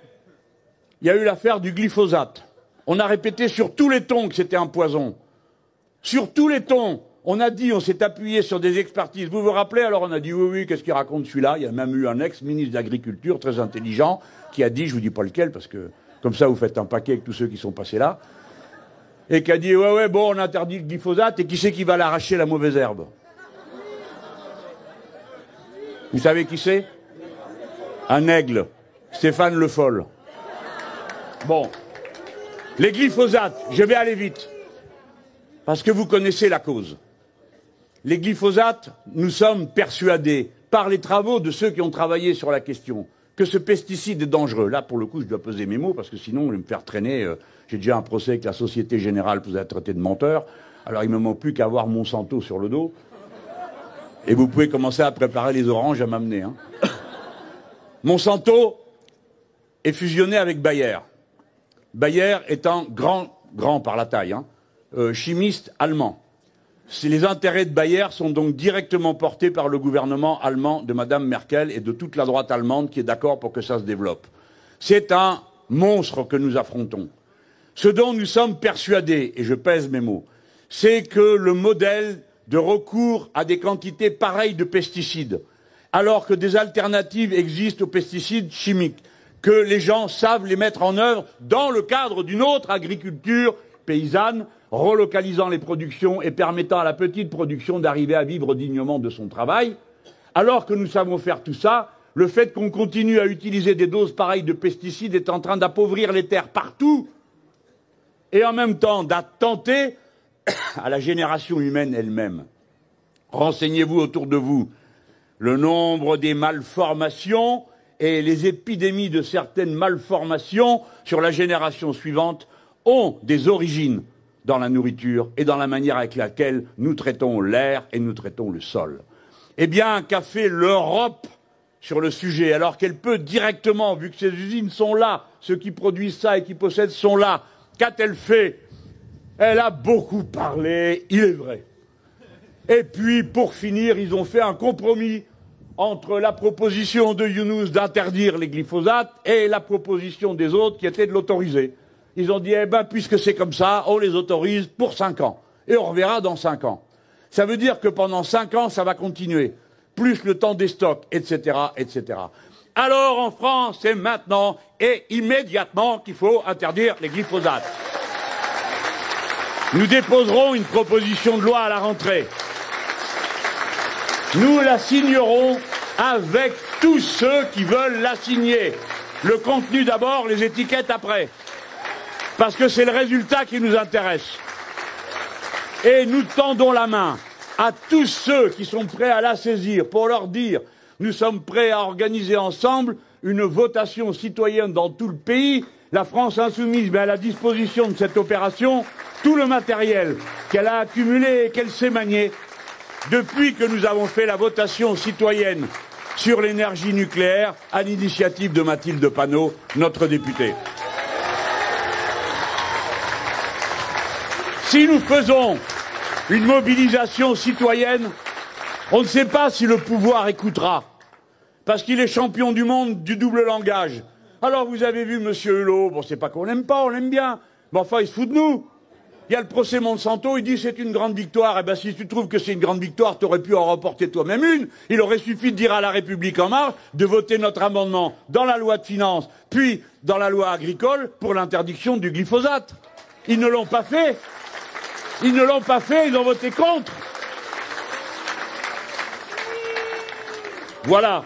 il y a eu l'affaire du glyphosate. On a répété sur tous les tons que c'était un poison. Sur tous les tons. On a dit, on s'est appuyé sur des expertises. Vous vous rappelez? Alors on a dit, oui, oui, qu'est-ce qu'il raconte celui-là? Il y a même eu un ex-ministre de l'Agriculture, très intelligent, qui a dit, je vous dis pas lequel, parce que comme ça vous faites un paquet avec tous ceux qui sont passés là, et qui a dit, ouais, bon, on interdit le glyphosate, et qui c'est qui va l'arracher, la mauvaise herbe? Vous savez qui c'est? Un aigle. Stéphane Le Foll. Bon. Les glyphosates, je vais aller vite. Parce que vous connaissez la cause. Les glyphosates, nous sommes persuadés, par les travaux de ceux qui ont travaillé sur la question, que ce pesticide est dangereux. Là, pour le coup, je dois peser mes mots, parce que sinon, je vais me faire traîner. J'ai déjà un procès avec la Société Générale pour vous être traité de menteur. Alors, il ne me manque plus qu'à avoir Monsanto sur le dos. Et vous pouvez commencer à préparer les oranges à m'amener. Hein. Monsanto est fusionné avec Bayer. Bayer est un grand par la taille, hein, chimiste allemand. Les intérêts de Bayer sont donc directement portés par le gouvernement allemand de Madame Merkel et de toute la droite allemande qui est d'accord pour que ça se développe. C'est un monstre que nous affrontons. Ce dont nous sommes persuadés, et je pèse mes mots, c'est que le modèle de recours à des quantités pareilles de pesticides, alors que des alternatives existent aux pesticides chimiques, que les gens savent les mettre en œuvre dans le cadre d'une autre agriculture paysanne, relocalisant les productions et permettant à la petite production d'arriver à vivre dignement de son travail. Alors que nous savons faire tout ça, le fait qu'on continue à utiliser des doses pareilles de pesticides est en train d'appauvrir les terres partout et en même temps d'attenter à la génération humaine elle-même. Renseignez-vous autour de vous. Le nombre des malformations et les épidémies de certaines malformations sur la génération suivante ont des origines dans la nourriture et dans la manière avec laquelle nous traitons l'air et nous traitons le sol. Eh bien, qu'a fait l'Europe sur le sujet, alors qu'elle peut directement, vu que ces usines sont là, ceux qui produisent ça et qui possèdent sont là, qu'a-t-elle fait? Elle a beaucoup parlé, il est vrai. Et puis, pour finir, ils ont fait un compromis entre la proposition de Younous d'interdire les glyphosates et la proposition des autres qui était de l'autoriser. Ils ont dit, eh ben, puisque c'est comme ça, on les autorise pour 5 ans. Et on reverra dans 5 ans. Ça veut dire que pendant 5 ans, ça va continuer. Plus le temps des stocks, etc., etc. Alors en France, c'est maintenant et immédiatement qu'il faut interdire les glyphosates. Nous déposerons une proposition de loi à la rentrée. Nous la signerons avec tous ceux qui veulent la signer. Le contenu d'abord, les étiquettes après. Parce que c'est le résultat qui nous intéresse. Et nous tendons la main à tous ceux qui sont prêts à la saisir pour leur dire nous sommes prêts à organiser ensemble une votation citoyenne dans tout le pays. La France insoumise met à la disposition de cette opération tout le matériel qu'elle a accumulé et qu'elle sait manier depuis que nous avons fait la votation citoyenne sur l'énergie nucléaire à l'initiative de Mathilde Panot, notre députée. Si nous faisons une mobilisation citoyenne, on ne sait pas si le pouvoir écoutera, parce qu'il est champion du monde du double langage. Alors vous avez vu Monsieur Hulot, bon c'est pas qu'on l'aime pas, on l'aime bien, mais enfin il se fout de nous. Il y a le procès Monsanto, il dit c'est une grande victoire. Eh ben si tu trouves que c'est une grande victoire, t'aurais pu en remporter toi-même une. Il aurait suffi de dire à la République en marche de voter notre amendement dans la loi de finances, puis dans la loi agricole pour l'interdiction du glyphosate. Ils ne l'ont pas fait. Ils ne l'ont pas fait, ils ont voté contre. Voilà.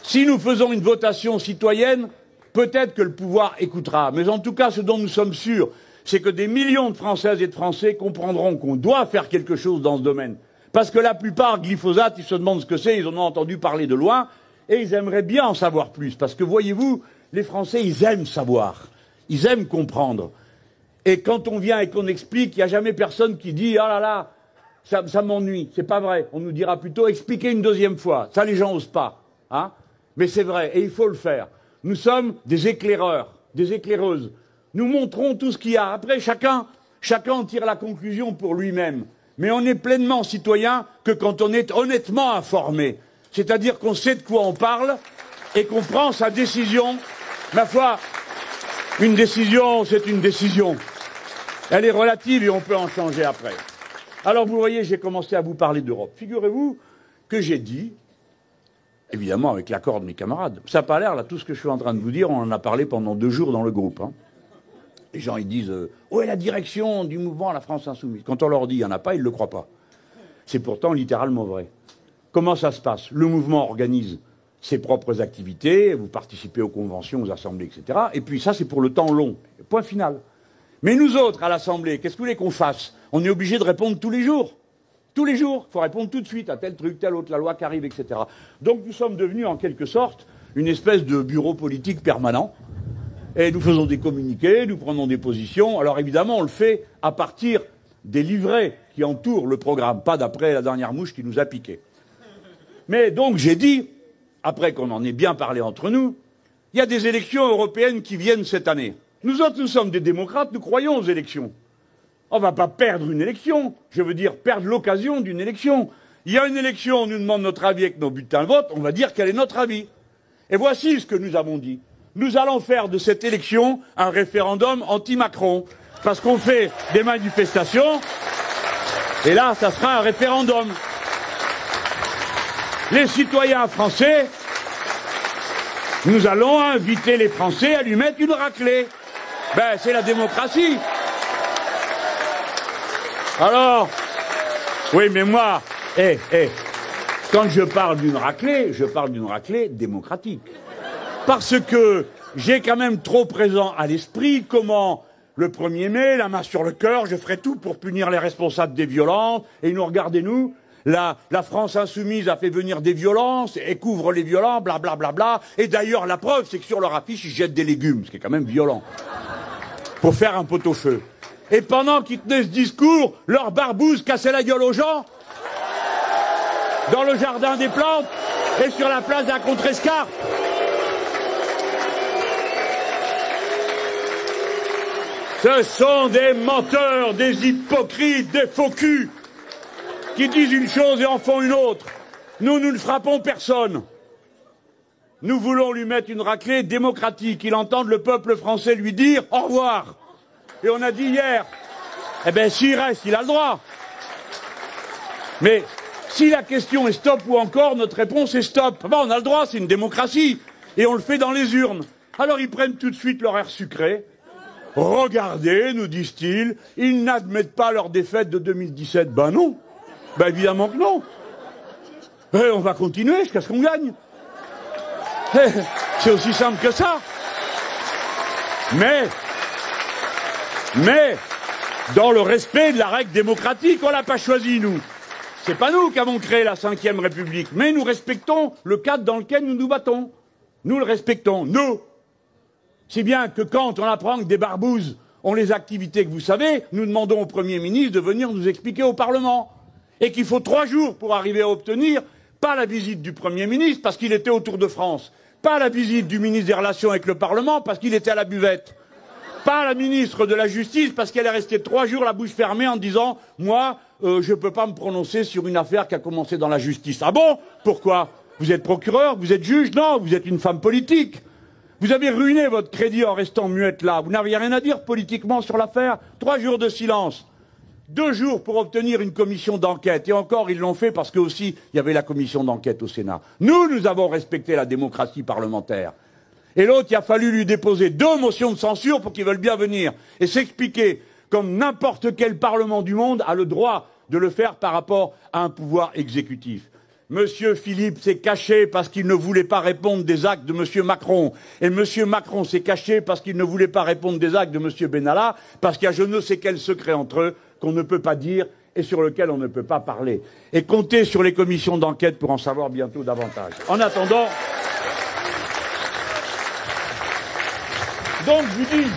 Si nous faisons une votation citoyenne, peut-être que le pouvoir écoutera. Mais en tout cas, ce dont nous sommes sûrs, c'est que des millions de Françaises et de Français comprendront qu'on doit faire quelque chose dans ce domaine. Parce que la plupart, glyphosate, ils se demandent ce que c'est, ils en ont entendu parler de loin, et ils aimeraient bien en savoir plus. Parce que voyez-vous, les Français, ils aiment savoir. Ils aiment comprendre. Et quand on vient et qu'on explique, il n'y a jamais personne qui dit « Ah là là, ça m'ennuie ». C'est pas vrai. On nous dira plutôt « Expliquez une deuxième fois ». Ça, les gens n'osent pas. Hein, mais c'est vrai, et il faut le faire. Nous sommes des éclaireurs, des éclaireuses. Nous montrons tout ce qu'il y a. Après, chacun tire la conclusion pour lui-même. Mais on est pleinement citoyen que quand on est honnêtement informé. C'est-à-dire qu'on sait de quoi on parle et qu'on prend sa décision. Ma foi, une décision, c'est une décision. Elle est relative et on peut en changer après. Alors vous voyez, j'ai commencé à vous parler d'Europe. Figurez-vous que j'ai dit, évidemment avec l'accord de mes camarades, ça n'a pas l'air, là, tout ce que je suis en train de vous dire, on en a parlé pendant 2 jours dans le groupe. Hein. Les gens, ils disent « Où est la direction du mouvement La France Insoumise ?» Quand on leur dit « Il n'y en a pas », ils ne le croient pas. C'est pourtant littéralement vrai. Comment ça se passe? Le mouvement organise ses propres activités, vous participez aux conventions, aux assemblées, etc. Et puis ça, c'est pour le temps long. Point final. Mais nous autres, à l'Assemblée, qu'est-ce que vous voulez qu'on fasse? On est obligé de répondre tous les jours. Tous les jours. Il faut répondre tout de suite à tel truc, tel autre, la loi qui arrive, etc. Donc nous sommes devenus, en quelque sorte, une espèce de bureau politique permanent. Et nous faisons des communiqués, nous prenons des positions. Alors évidemment, on le fait à partir des livrets qui entourent le programme, pas d'après la dernière mouche qui nous a piqué. Mais donc j'ai dit, après qu'on en ait bien parlé entre nous, il y a des élections européennes qui viennent cette année. Nous autres, nous sommes des démocrates, nous croyons aux élections. On ne va pas perdre une élection, je veux dire perdre l'occasion d'une élection. Il y a une élection, on nous demande notre avis avec nos bulletins de vote, on va dire quel est notre avis. Et voici ce que nous avons dit. Nous allons faire de cette élection un référendum anti-Macron. Parce qu'on fait des manifestations, et là, ça sera un référendum. Les citoyens français, nous allons inviter les Français à lui mettre une raclée. Ben, c'est la démocratie. Alors, oui, mais moi, quand je parle d'une raclée démocratique. Parce que j'ai quand même trop présent à l'esprit comment, le 1er mai, la main sur le cœur, je ferai tout pour punir les responsables des violences, et nous, regardez-nous, la France insoumise a fait venir des violences, et couvre les violents, blablabla, bla, bla, et d'ailleurs, la preuve, c'est que sur leur affiche, ils jettent des légumes, ce qui est quand même violent, pour faire un pot-au-feu. Et pendant qu'ils tenaient ce discours, leur barbouze cassait la gueule aux gens, dans le jardin des plantes, et sur la place de la Contrescarpe. Ce sont des menteurs, des hypocrites, des faux culs, qui disent une chose et en font une autre. Nous ne frappons personne. Nous voulons lui mettre une raclée démocratique, qu'il entende le peuple français lui dire au revoir. Et on a dit hier, eh bien s'il reste, il a le droit. Mais si la question est stop ou encore, notre réponse est stop. Bon, on a le droit, c'est une démocratie. Et on le fait dans les urnes. Alors ils prennent tout de suite leur air sucré. Regardez, nous disent-ils, ils n'admettent pas leur défaite de 2017. Ben non. Ben évidemment que non. Et on va continuer jusqu'à ce qu'on gagne. C'est aussi simple que ça. Mais, dans le respect de la règle démocratique, on l'a pas choisi, nous. C'est pas nous qui avons créé la Ve République, mais nous respectons le cadre dans lequel nous nous battons. Nous le respectons, nous. Si bien que quand on apprend que des barbouzes ont les activités que vous savez, nous demandons au Premier ministre de venir nous expliquer au Parlement. Et qu'il faut 3 jours pour arriver à obtenir, pas la visite du Premier ministre parce qu'il était au Tour de France, pas la visite du ministre des Relations avec le Parlement parce qu'il était à la buvette, pas la ministre de la Justice parce qu'elle est restée 3 jours la bouche fermée en disant « Moi, je ne peux pas me prononcer sur une affaire qui a commencé dans la justice. » Ah bon? Pourquoi? Vous êtes procureur? Vous êtes juge? Non, vous êtes une femme politique. Vous avez ruiné votre crédit en restant muette là. Vous n'aviez rien à dire politiquement sur l'affaire. 3 jours de silence. 2 jours pour obtenir une commission d'enquête. Et encore, ils l'ont fait parce que aussi, il y avait la commission d'enquête au Sénat. Nous avons respecté la démocratie parlementaire. Et l'autre, il a fallu lui déposer 2 motions de censure pour qu'ils veulent bien venir et s'expliquer comme n'importe quel parlement du monde a le droit de le faire par rapport à un pouvoir exécutif. Monsieur Philippe s'est caché parce qu'il ne voulait pas répondre des actes de Monsieur Macron. Et Monsieur Macron s'est caché parce qu'il ne voulait pas répondre des actes de Monsieur Benalla, parce qu'il y a je ne sais quel secret entre eux qu'on ne peut pas dire et sur lequel on ne peut pas parler. Et comptez sur les commissions d'enquête pour en savoir bientôt davantage. En attendant, donc je vous dis,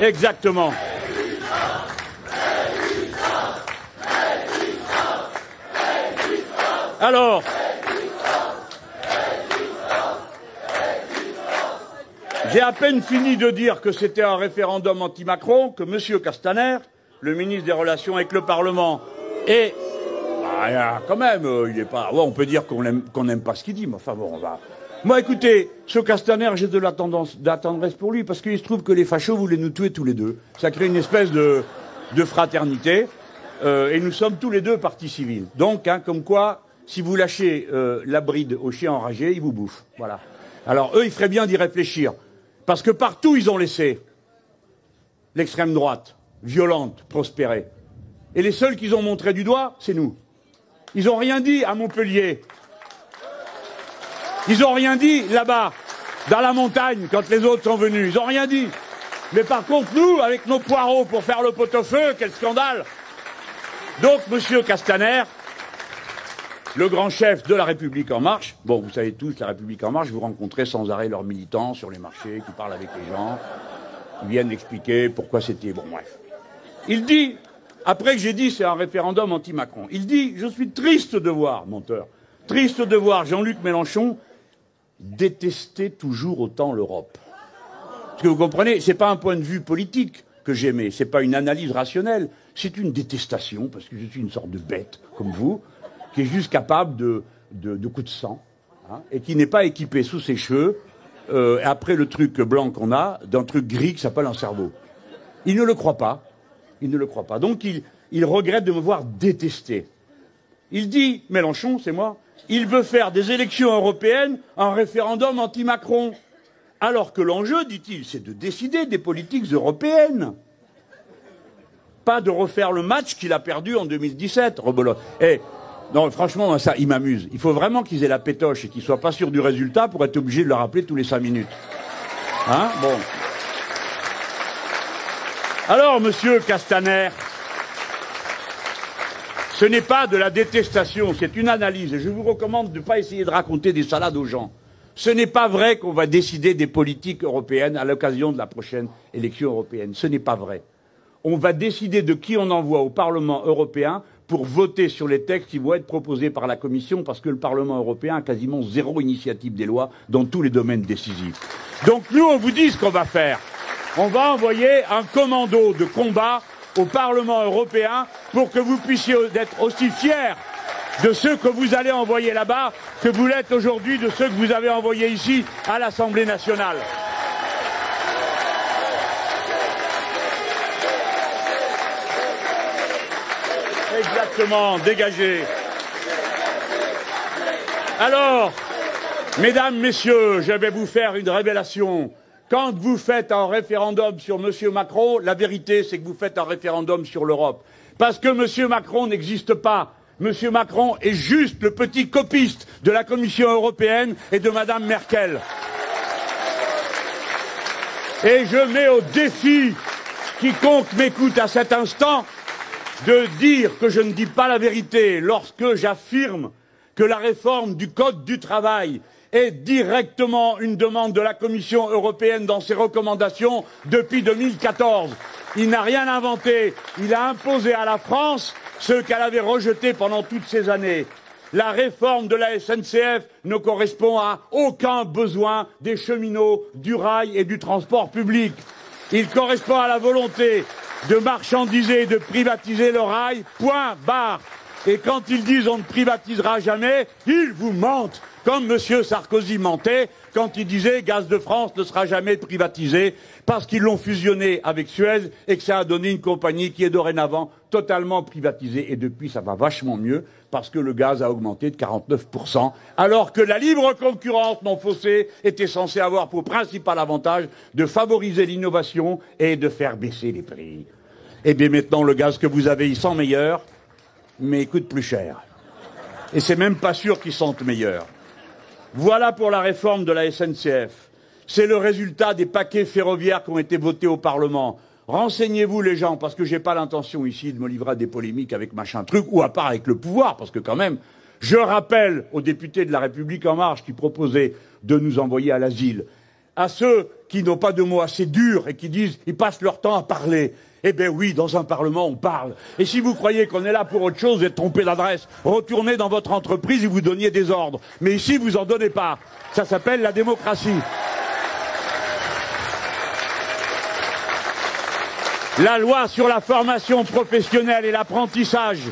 exactement. Alors, j'ai à peine fini de dire que c'était un référendum anti-Macron que M. Castaner, le ministre des Relations avec le Parlement, et quand même, il est pas. Ouais, on peut dire qu'on n'aime pas ce qu'il dit, mais enfin bon, on va. Moi, écoutez, ce Castaner, j'ai de la tendresse pour lui, parce qu'il se trouve que les fachos voulaient nous tuer tous les deux. Ça crée une espèce de fraternité, et nous sommes tous les deux partie civile. Donc, comme quoi. Si vous lâchez la bride aux chiens enragés, ils vous bouffent. Voilà. Alors eux, il ferait bien d'y réfléchir. Parce que partout, ils ont laissé l'extrême droite, violente, prospérer. Et les seuls qu'ils ont montré du doigt, c'est nous. Ils n'ont rien dit à Montpellier. Ils n'ont rien dit là-bas, dans la montagne, quand les autres sont venus. Ils n'ont rien dit. Mais par contre, nous, avec nos poireaux pour faire le pot-au-feu, quel scandale. Donc, monsieur Castaner, le grand chef de la République En Marche, bon, vous savez tous, la République En Marche, vous rencontrez sans arrêt leurs militants sur les marchés, qui parlent avec les gens, qui viennent expliquer pourquoi c'était... Bon, bref. Il dit, après que j'ai dit c'est un référendum anti-Macron, il dit, je suis triste de voir, menteur, triste de voir Jean-Luc Mélenchon détester toujours autant l'Europe. Parce que vous comprenez, c'est pas un point de vue politique que j'aimais, c'est pas une analyse rationnelle, c'est une détestation, parce que je suis une sorte de bête, comme vous, qui est juste capable de coups de sang, hein, et qui n'est pas équipé sous ses cheveux, après le truc blanc qu'on a, d'un truc gris qui s'appelle un cerveau. Il ne le croit pas. Il ne le croit pas. Donc il regrette de me voir détester. Il dit, Mélenchon, c'est moi, il veut faire des élections européennes un référendum anti-Macron. Alors que l'enjeu, dit-il, c'est de décider des politiques européennes. Pas de refaire le match qu'il a perdu en 2017, rebelote. Non, franchement, ça, il m'amuse. Il faut vraiment qu'ils aient la pétoche et qu'ils soient pas sûrs du résultat pour être obligés de le rappeler tous les 5 minutes. Hein? Bon. Alors, monsieur Castaner, ce n'est pas de la détestation, c'est une analyse. Et je vous recommande de ne pas essayer de raconter des salades aux gens. Ce n'est pas vrai qu'on va décider des politiques européennes à l'occasion de la prochaine élection européenne. Ce n'est pas vrai. On va décider de qui on envoie au Parlement européen pour voter sur les textes qui vont être proposés par la Commission, parce que le Parlement européen a quasiment 0 initiative des lois dans tous les domaines décisifs. Donc nous, on vous dit ce qu'on va faire. On va envoyer un commando de combat au Parlement européen pour que vous puissiez être aussi fiers de ceux que vous allez envoyer là-bas que vous l'êtes aujourd'hui de ceux que vous avez envoyés ici à l'Assemblée nationale. Exactement, dégagez. Alors, mesdames, messieurs, je vais vous faire une révélation. Quand vous faites un référendum sur M. Macron, la vérité, c'est que vous faites un référendum sur l'Europe. Parce que M. Macron n'existe pas. M. Macron est juste le petit copiste de la Commission européenne et de Mme Merkel. Et je mets au défi quiconque m'écoute à cet instant de dire que je ne dis pas la vérité lorsque j'affirme que la réforme du Code du travail est directement une demande de la Commission européenne dans ses recommandations depuis 2014. Il n'a rien inventé, il a imposé à la France ce qu'elle avait rejeté pendant toutes ces années. La réforme de la SNCF ne correspond à aucun besoin des cheminots, du rail et du transport public. Il correspond à la volonté de marchandiser et de privatiser le rail, point barre. Et quand ils disent on ne privatisera jamais, ils vous mentent, comme M. Sarkozy mentait quand il disait Gaz de France ne sera jamais privatisé, parce qu'ils l'ont fusionné avec Suez et que ça a donné une compagnie qui est dorénavant totalement privatisée. Et depuis, ça va vachement mieux, parce que le gaz a augmenté de 49%, alors que la libre concurrence non faussée était censée avoir pour principal avantage de favoriser l'innovation et de faire baisser les prix. Et bien maintenant, le gaz que vous avez, il sent meilleur, mais il coûte plus cher. Et c'est même pas sûr qu'il sente meilleur. Voilà pour la réforme de la SNCF. C'est le résultat des paquets ferroviaires qui ont été votés au Parlement. Renseignez-vous les gens, parce que j'ai pas l'intention ici de me livrer à des polémiques avec machin truc, ou à part avec le pouvoir, parce que quand même, je rappelle aux députés de la République En Marche qui proposaient de nous envoyer à l'asile, à ceux qui n'ont pas de mots assez durs et qui disent ils passent leur temps à parler. Eh bien oui, dans un Parlement, on parle. Et si vous croyez qu'on est là pour autre chose, vous êtes trompé d'adresse. Retournez dans votre entreprise et vous donniez des ordres. Mais ici, vous en donnez pas. Ça s'appelle la démocratie. La loi sur la formation professionnelle et l'apprentissage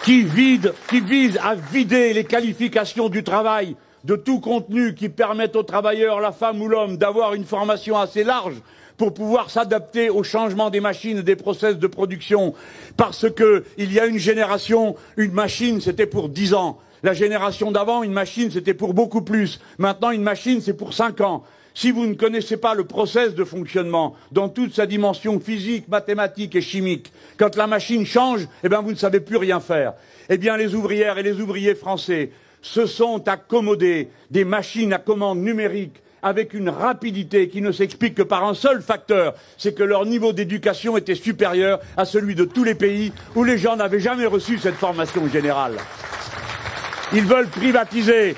qui vise à vider les qualifications du travail de tout contenu qui permette aux travailleurs, la femme ou l'homme, d'avoir une formation assez large pour pouvoir s'adapter au changement des machines et des process de production. Parce que il y a une génération, une machine, c'était pour 10 ans. La génération d'avant, une machine, c'était pour beaucoup plus. Maintenant, une machine, c'est pour 5 ans. Si vous ne connaissez pas le process de fonctionnement dans toute sa dimension physique, mathématique et chimique, quand la machine change, eh bien, vous ne savez plus rien faire. Eh bien, les ouvrières et les ouvriers français se sont accommodés des machines à commande numérique avec une rapidité qui ne s'explique que par un seul facteur, c'est que leur niveau d'éducation était supérieur à celui de tous les pays où les gens n'avaient jamais reçu cette formation générale. Ils veulent privatiser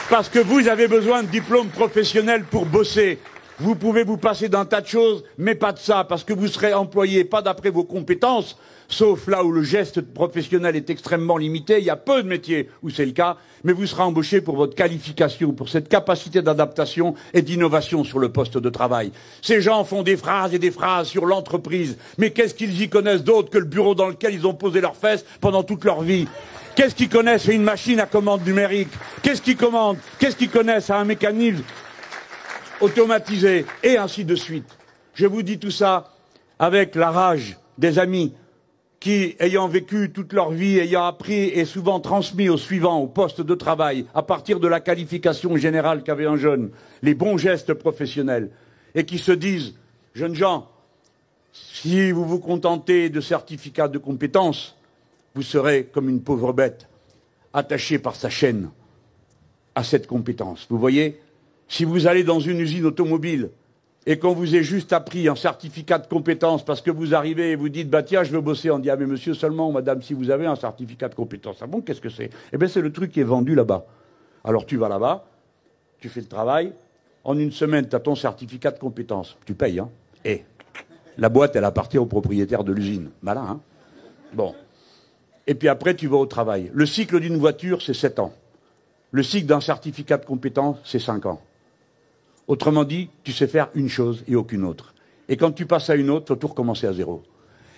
parce que vous avez besoin de diplômes professionnels pour bosser. Vous pouvez vous passer d'un tas de choses, mais pas de ça, parce que vous serez employé pas d'après vos compétences, sauf là où le geste professionnel est extrêmement limité. Il y a peu de métiers où c'est le cas, mais vous serez embauché pour votre qualification, pour cette capacité d'adaptation et d'innovation sur le poste de travail. Ces gens font des phrases et des phrases sur l'entreprise, mais qu'est-ce qu'ils y connaissent d'autre que le bureau dans lequel ils ont posé leurs fesses pendant toute leur vie? Qu'est-ce qu'ils connaissent? C'est une machine à commande numérique. Qu'est-ce qu'ils commandent? Qu'est-ce qu'ils connaissent? À un mécanisme automatisé, et ainsi de suite. Je vous dis tout ça avec la rage des amis qui, ayant vécu toute leur vie, ayant appris et souvent transmis au suivant, au poste de travail, à partir de la qualification générale qu'avait un jeune, les bons gestes professionnels, et qui se disent, jeunes gens, si vous vous contentez de certificats de compétences, vous serez comme une pauvre bête, attachée par sa chaîne à cette compétence. Vous voyez? Si vous allez dans une usine automobile et qu'on vous ait juste appris un certificat de compétence parce que vous arrivez et vous dites bah tiens je veux bosser, on dit ah mais monsieur seulement madame si vous avez un certificat de compétence. Ah bon, qu'est-ce que c'est? Eh bien c'est le truc qui est vendu là-bas. Alors tu vas là-bas, tu fais le travail, en une semaine tu as ton certificat de compétence, tu payes hein. Et la boîte elle appartient au propriétaire de l'usine. Malin hein. Bon. Et puis après tu vas au travail. Le cycle d'une voiture c'est 7 ans. Le cycle d'un certificat de compétence c'est 5 ans. Autrement dit, tu sais faire une chose et aucune autre. Et quand tu passes à une autre, il faut tout recommencer à zéro.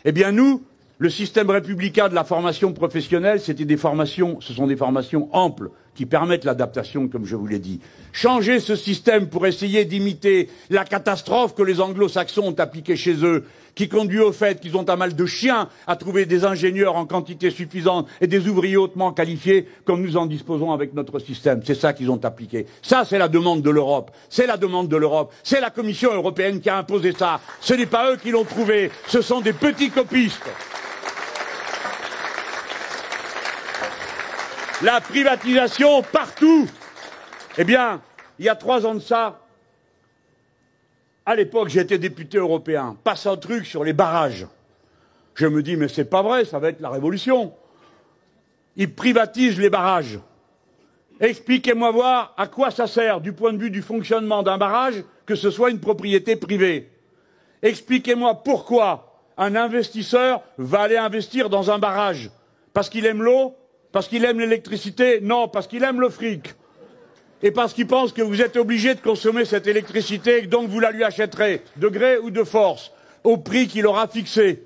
Eh bien nous, Le système républicain de la formation professionnelle, ce sont des formations amples qui permettent l'adaptation, comme je vous l'ai dit. Changer ce système pour essayer d'imiter la catastrophe que les anglo-saxons ont appliquée chez eux, qui conduit au fait qu'ils ont un mal de chien à trouver des ingénieurs en quantité suffisante et des ouvriers hautement qualifiés, comme nous en disposons avec notre système. C'est ça qu'ils ont appliqué. Ça, c'est la demande de l'Europe. C'est la demande de l'Europe. C'est la Commission européenne qui a imposé ça. Ce n'est pas eux qui l'ont trouvé. Ce sont des petits copistes. La privatisation partout. Eh bien, il y a 3 ans de ça, à l'époque, j'étais député européen. Passe un truc sur les barrages. Je me dis, mais c'est pas vrai, ça va être la révolution. Ils privatisent les barrages. Expliquez-moi voir à quoi ça sert, du point de vue du fonctionnement d'un barrage, que ce soit une propriété privée. Expliquez-moi pourquoi un investisseur va aller investir dans un barrage. Parce qu'il aime l'eau? Parce qu'il aime l'électricité? Non, parce qu'il aime le fric. Et parce qu'il pense que vous êtes obligé de consommer cette électricité et que donc vous la lui achèterez, de gré ou de force, au prix qu'il aura fixé.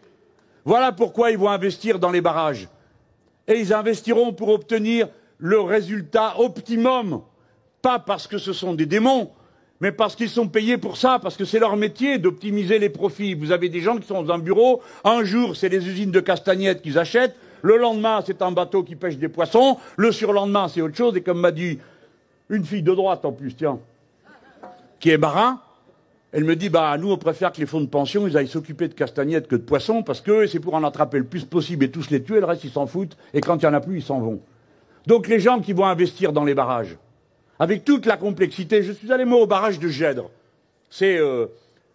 Voilà pourquoi ils vont investir dans les barrages. Et ils investiront pour obtenir le résultat optimum. Pas parce que ce sont des démons, mais parce qu'ils sont payés pour ça, parce que c'est leur métier d'optimiser les profits. Vous avez des gens qui sont dans un bureau, un jour c'est les usines de castagnettes qu'ils achètent, le lendemain c'est un bateau qui pêche des poissons, le surlendemain c'est autre chose, et comme m'a dit une fille de droite en plus, tiens, qui est marin, elle me dit, bah nous on préfère que les fonds de pension ils aillent s'occuper de castagnettes que de poissons, parce que c'est pour en attraper le plus possible et tous les tuer, le reste ils s'en foutent, et quand il n'y en a plus ils s'en vont. Donc les gens qui vont investir dans les barrages, avec toute la complexité, je suis allé moi au barrage de Gèdre, c'est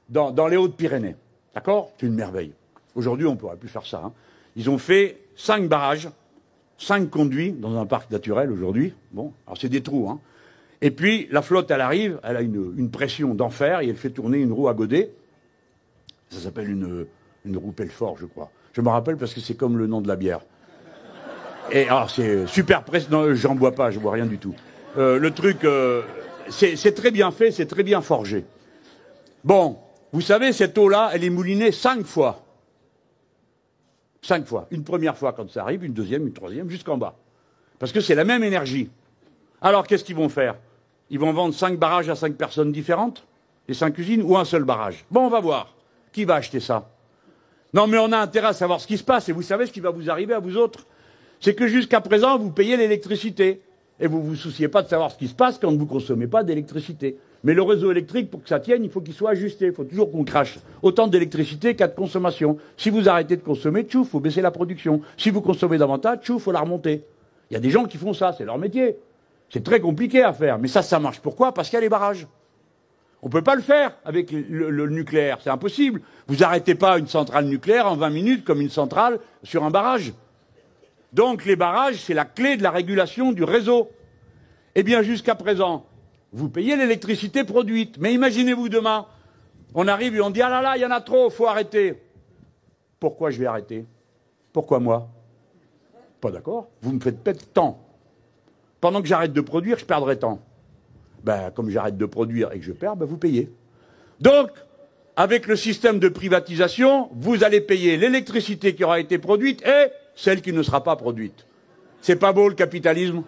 dans les Hautes-Pyrénées, d'accord? C'est une merveille. Aujourd'hui on ne pourrait plus faire ça. Hein. Ils ont fait 5 barrages, 5 conduits dans un parc naturel aujourd'hui. Bon, alors c'est des trous, hein. Et puis, la flotte, elle arrive, elle a une pression d'enfer, et elle fait tourner une roue à godet. Ça s'appelle une roue Pelfort, je crois. Je me rappelle parce que c'est comme le nom de la bière. Et alors, c'est super presse. Non, j'en bois pas, je bois rien du tout. Le truc, c'est très bien fait, c'est très bien forgé. Bon, vous savez, cette eau-là, elle est moulinée 5 fois. 5 fois. Une première fois quand ça arrive, une deuxième, une troisième, jusqu'en bas. Parce que c'est la même énergie. Alors, qu'est-ce qu'ils vont faire? Ils vont vendre 5 barrages à 5 personnes différentes? Les 5 usines? Ou un seul barrage? Bon, on va voir. Qui va acheter ça? Non, mais on a intérêt à savoir ce qui se passe. Et vous savez ce qui va vous arriver à vous autres? C'est que jusqu'à présent, vous payez l'électricité. Et vous ne vous souciez pas de savoir ce qui se passe quand vous ne consommez pas d'électricité. Mais le réseau électrique, pour que ça tienne, il faut qu'il soit ajusté. Il faut toujours qu'on crache autant d'électricité qu'à de consommation. Si vous arrêtez de consommer, tchouf, il faut baisser la production. Si vous consommez davantage, tchouf, il faut la remonter. Il y a des gens qui font ça, c'est leur métier. C'est très compliqué à faire, mais ça marche. Pourquoi? Parce qu'il y a les barrages. On ne peut pas le faire avec le nucléaire, c'est impossible. Vous n'arrêtez pas une centrale nucléaire en 20 minutes comme une centrale sur un barrage. Donc les barrages, c'est la clé de la régulation du réseau. Eh bien, jusqu'à présent, vous payez l'électricité produite. Mais imaginez-vous demain, on arrive et on dit « Ah là là, il y en a trop, il faut arrêter ». Pourquoi je vais arrêter? Pourquoi moi? Pas d'accord. Vous me faites perdre temps. Pendant que j'arrête de produire, je perdrai temps. Ben, comme j'arrête de produire et que je perds, ben, vous payez. Donc, avec le système de privatisation, vous allez payer l'électricité qui aura été produite et celle qui ne sera pas produite. C'est pas beau le capitalisme?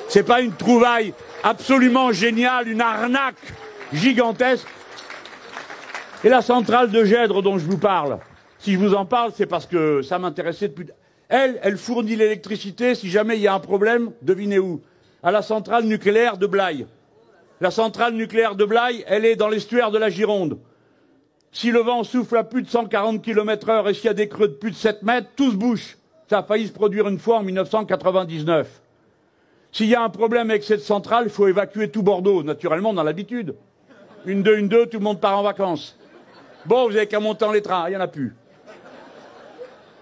C'est pas une trouvaille absolument géniale, une arnaque gigantesque? Et la centrale de Gèdre dont je vous parle, si je vous en parle, c'est parce que ça m'intéressait depuis... Elle fournit l'électricité, si jamais il y a un problème, devinez où? À la centrale nucléaire de Blaye. La centrale nucléaire de Blaye, elle est dans l'estuaire de la Gironde. Si le vent souffle à plus de 140 km/h et s'il y a des creux de plus de 7 mètres, tout se bouche. Ça a failli se produire une fois en 1999. S'il y a un problème avec cette centrale, il faut évacuer tout Bordeaux. Naturellement, on a l'habitude. Une, deux, tout le monde part en vacances. Bon, vous avez qu'à monter dans les trains, il n'y en a plus.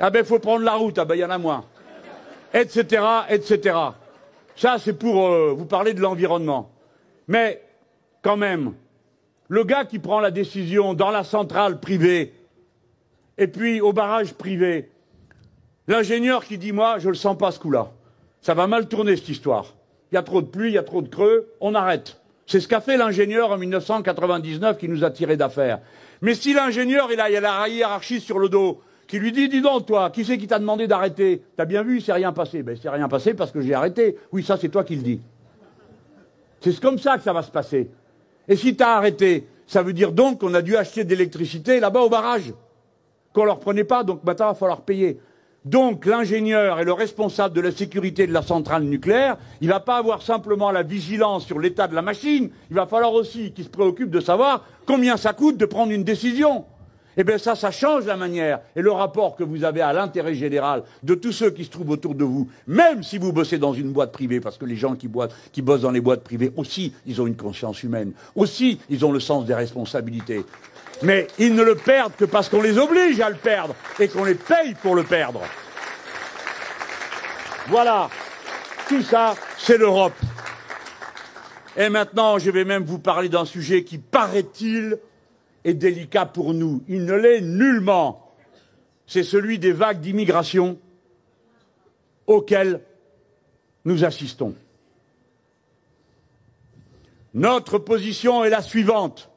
Ah ben, il faut prendre la route, ah ben, il y en a moins. Etc., etc. Ça, c'est pour vous parler de l'environnement. Mais, quand même, le gars qui prend la décision dans la centrale privée, et puis au barrage privé, l'ingénieur qui dit, moi, je le sens pas ce coup-là. Ça va mal tourner, cette histoire. Il y a trop de pluie, il y a trop de creux, on arrête. C'est ce qu'a fait l'ingénieur en 1999 qui nous a tiré d'affaire. Mais si l'ingénieur, il a la hiérarchie sur le dos, qui lui dit « Dis donc, toi, qui c'est qui t'a demandé d'arrêter? T'as bien vu, il s'est rien passé. » Ben, il s'est rien passé parce que j'ai arrêté. Oui, ça, c'est toi qui le dis. C'est comme ça que ça va se passer. Et si t'as arrêté, ça veut dire donc qu'on a dû acheter de l'électricité là-bas au barrage, qu'on leur prenait pas, donc maintenant, il va falloir payer. Donc, l'ingénieur et le responsable de la sécurité de la centrale nucléaire, il va pas avoir simplement la vigilance sur l'état de la machine, il va falloir aussi qu'il se préoccupe de savoir combien ça coûte de prendre une décision. Eh bien ça change la manière. Et le rapport que vous avez à l'intérêt général de tous ceux qui se trouvent autour de vous, même si vous bossez dans une boîte privée, parce que les gens qui bossent dans les boîtes privées aussi, ils ont une conscience humaine. Aussi, ils ont le sens des responsabilités. Mais ils ne le perdent que parce qu'on les oblige à le perdre et qu'on les paye pour le perdre. Voilà. Tout ça, c'est l'Europe. Et maintenant, je vais même vous parler d'un sujet qui, paraît-il, est délicat pour nous. Il ne l'est nullement. C'est celui des vagues d'immigration auxquelles nous assistons. Notre position est la suivante.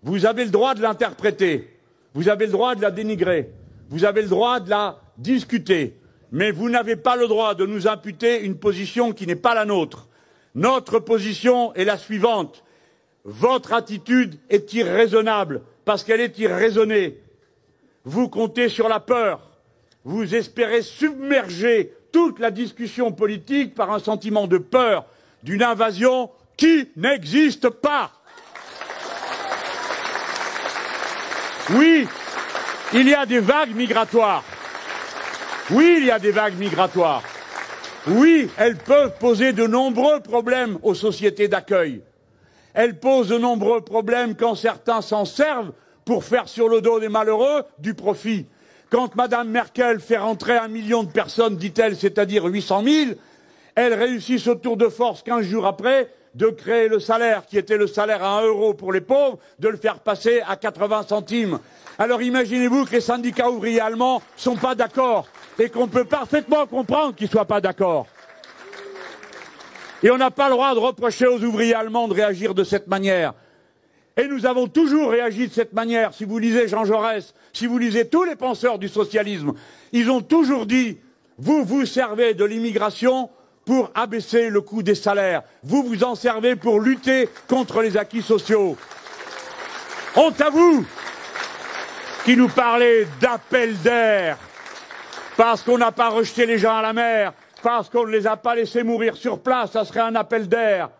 Vous avez le droit de l'interpréter, vous avez le droit de la dénigrer, vous avez le droit de la discuter, mais vous n'avez pas le droit de nous imputer une position qui n'est pas la nôtre. Notre position est la suivante. Votre attitude est irraisonnable parce qu'elle est irraisonnée. Vous comptez sur la peur. Vous espérez submerger toute la discussion politique par un sentiment de peur d'une invasion qui n'existe pas. Oui, il y a des vagues migratoires. Oui, il y a des vagues migratoires. Oui, elles peuvent poser de nombreux problèmes aux sociétés d'accueil. Elles posent de nombreux problèmes quand certains s'en servent pour faire sur le dos des malheureux du profit. Quand Mme Merkel fait rentrer 1 million de personnes, dit-elle, c'est-à-dire 800 000, elle réussit au tour de force 15 jours après de créer le salaire, qui était le salaire à 1 euro pour les pauvres, de le faire passer à 80 centimes. Alors imaginez-vous que les syndicats ouvriers allemands ne sont pas d'accord et qu'on peut parfaitement comprendre qu'ils ne soient pas d'accord. Et on n'a pas le droit de reprocher aux ouvriers allemands de réagir de cette manière. Et nous avons toujours réagi de cette manière. Si vous lisez Jean Jaurès, si vous lisez tous les penseurs du socialisme, ils ont toujours dit « Vous vous servez de l'immigration pour abaisser le coût des salaires. Vous vous en servez pour lutter contre les acquis sociaux. » Honte à vous qui nous parlez d'appel d'air parce qu'on n'a pas rejeté les gens à la mer, parce qu'on ne les a pas laissés mourir sur place, ça serait un appel d'air.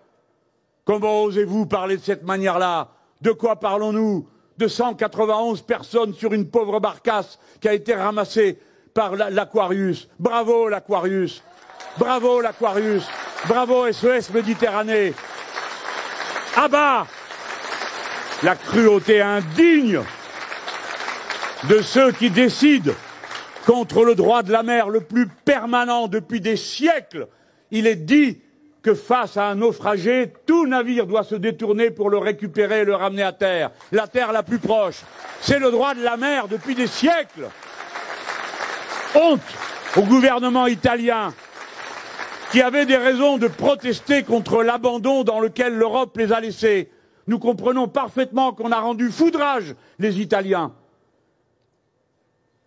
Comment osez-vous parler de cette manière-là? De quoi parlons-nous? De 191 personnes sur une pauvre barcasse qui a été ramassée par l'Aquarius. Bravo l'Aquarius! Bravo l'Aquarius! Bravo SOS Méditerranée! Ah bah! La cruauté indigne de ceux qui décident contre le droit de la mer le plus permanent depuis des siècles. Il est dit que face à un naufragé, tout navire doit se détourner pour le récupérer et le ramener à terre. La terre la plus proche. C'est le droit de la mer depuis des siècles. Honte au gouvernement italien qui avait des raisons de protester contre l'abandon dans lequel l'Europe les a laissés. Nous comprenons parfaitement qu'on a rendu foudrage les Italiens.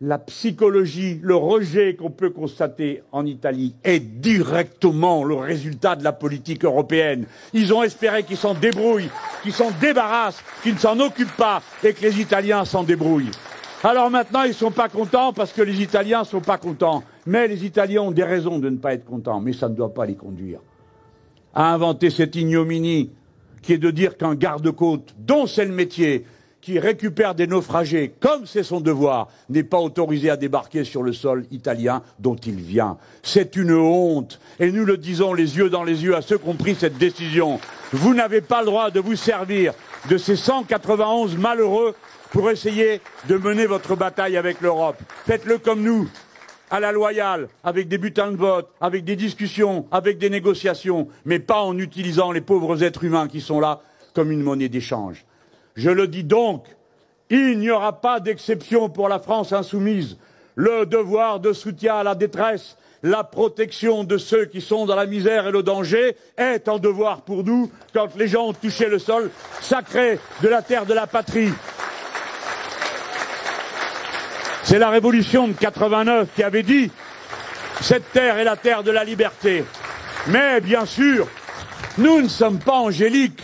La psychologie, le rejet qu'on peut constater en Italie est directement le résultat de la politique européenne. Ils ont espéré qu'ils s'en débrouillent, qu'ils s'en débarrassent, qu'ils ne s'en occupent pas et que les Italiens s'en débrouillent. Alors maintenant, ils ne sont pas contents parce que les Italiens ne sont pas contents. Mais les Italiens ont des raisons de ne pas être contents, mais ça ne doit pas les conduire à inventer cette ignominie qui est de dire qu'un garde-côte, dont c'est le métier, qui récupère des naufragés, comme c'est son devoir, n'est pas autorisé à débarquer sur le sol italien dont il vient. C'est une honte. Et nous le disons les yeux dans les yeux à ceux qui ont pris cette décision. Vous n'avez pas le droit de vous servir de ces 191 malheureux pour essayer de mener votre bataille avec l'Europe. Faites-le comme nous, à la loyale, avec des bulletins de vote, avec des discussions, avec des négociations, mais pas en utilisant les pauvres êtres humains qui sont là comme une monnaie d'échange. Je le dis donc, il n'y aura pas d'exception pour la France insoumise. Le devoir de soutien à la détresse, la protection de ceux qui sont dans la misère et le danger est un devoir pour nous quand les gens ont touché le sol sacré de la terre de la patrie. C'est la révolution de 89 qui avait dit « Cette terre est la terre de la liberté ». Mais bien sûr, nous ne sommes pas angéliques.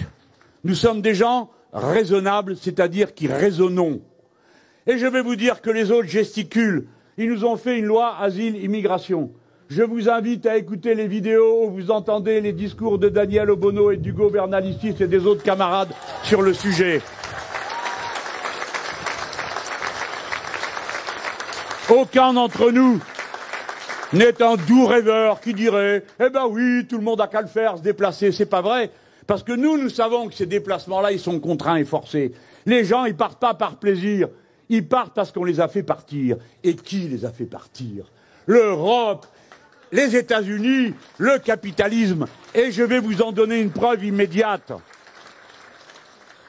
Nous sommes des gens raisonnables, c'est-à-dire qui raisonnons. Et je vais vous dire que les autres gesticulent. Ils nous ont fait une loi asile-immigration. Je vous invite à écouter les vidéos où vous entendez les discours de Daniel Obono et d'Hugo Bernalicis et des autres camarades sur le sujet. Aucun d'entre nous n'est un doux rêveur qui dirait « Eh ben oui, tout le monde a qu'à le faire, se déplacer ». C'est pas vrai. Parce que nous savons que ces déplacements-là, ils sont contraints et forcés. Les gens, ils partent pas par plaisir. Ils partent parce qu'on les a fait partir. Et qui les a fait partir? L'Europe, les États-Unis, le capitalisme. Et je vais vous en donner une preuve immédiate.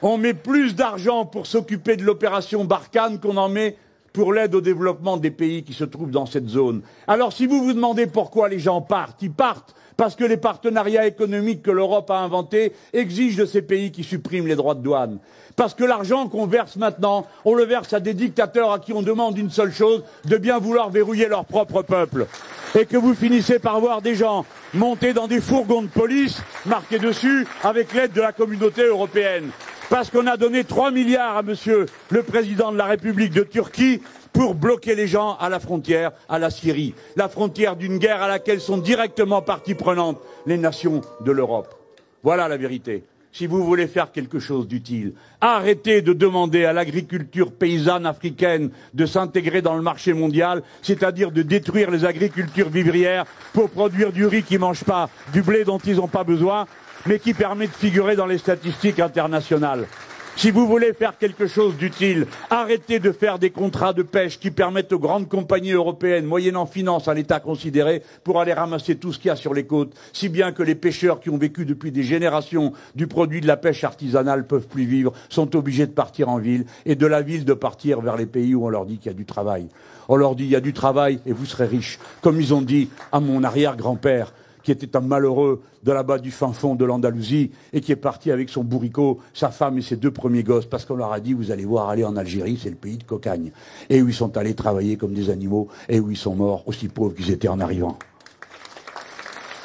On met plus d'argent pour s'occuper de l'opération Barkhane qu'on en met pour l'aide au développement des pays qui se trouvent dans cette zone. Alors si vous vous demandez pourquoi les gens partent, ils partent parce que les partenariats économiques que l'Europe a inventés exigent de ces pays qui suppriment les droits de douane. Parce que l'argent qu'on verse maintenant, on le verse à des dictateurs à qui on demande une seule chose, de bien vouloir verrouiller leur propre peuple. Et que vous finissez par voir des gens monter dans des fourgons de police, marqués dessus, avec l'aide de la communauté européenne. Parce qu'on a donné 3 milliards à monsieur le président de la République de Turquie pour bloquer les gens à la frontière, à la Syrie. La frontière d'une guerre à laquelle sont directement partie prenante les nations de l'Europe. Voilà la vérité. Si vous voulez faire quelque chose d'utile, arrêtez de demander à l'agriculture paysanne africaine de s'intégrer dans le marché mondial, c'est-à-dire de détruire les agricultures vivrières pour produire du riz qui ne mange pas, du blé dont ils n'ont pas besoin, mais qui permet de figurer dans les statistiques internationales. Si vous voulez faire quelque chose d'utile, arrêtez de faire des contrats de pêche qui permettent aux grandes compagnies européennes, moyennant finance à l'État considéré, pour aller ramasser tout ce qu'il y a sur les côtes, si bien que les pêcheurs qui ont vécu depuis des générations du produit de la pêche artisanale peuvent plus vivre, sont obligés de partir en ville, et de la ville de partir vers les pays où on leur dit qu'il y a du travail. On leur dit il y a du travail et vous serez riches, comme ils ont dit à mon arrière-grand-père, qui était un malheureux de là-bas du fin fond de l'Andalousie et qui est parti avec son bourricot, sa femme et ses 2 premiers gosses parce qu'on leur a dit vous allez voir aller en Algérie, c'est le pays de cocagne. Et où ils sont allés travailler comme des animaux et où ils sont morts aussi pauvres qu'ils étaient en arrivant.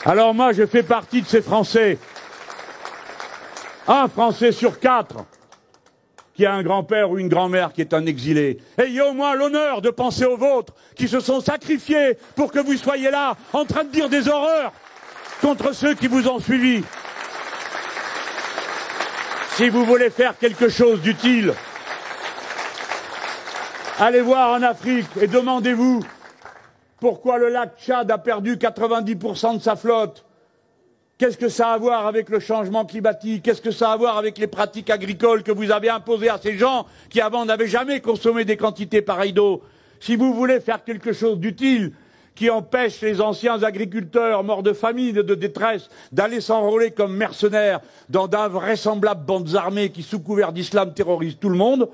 Alors moi je fais partie de ces Français. Un Français sur 4 qui a un grand-père ou une grand-mère qui est un exilé. Ayez au moins l'honneur de penser aux vôtres qui se sont sacrifiés pour que vous soyez là en train de dire des horreurs contre ceux qui vous ont suivis. Si vous voulez faire quelque chose d'utile, allez voir en Afrique et demandez-vous pourquoi le lac Tchad a perdu 90% de sa flotte. Qu'est-ce que ça a à voir avec le changement climatique? Qu'est-ce que ça a à voir avec les pratiques agricoles que vous avez imposées à ces gens qui avant n'avaient jamais consommé des quantités pareilles d'eau? Si vous voulez faire quelque chose d'utile, qui empêche les anciens agriculteurs morts de famine et de détresse d'aller s'enrôler comme mercenaires dans d'invraisemblables bandes armées qui, sous couvert d'islam, terrorisent tout le monde.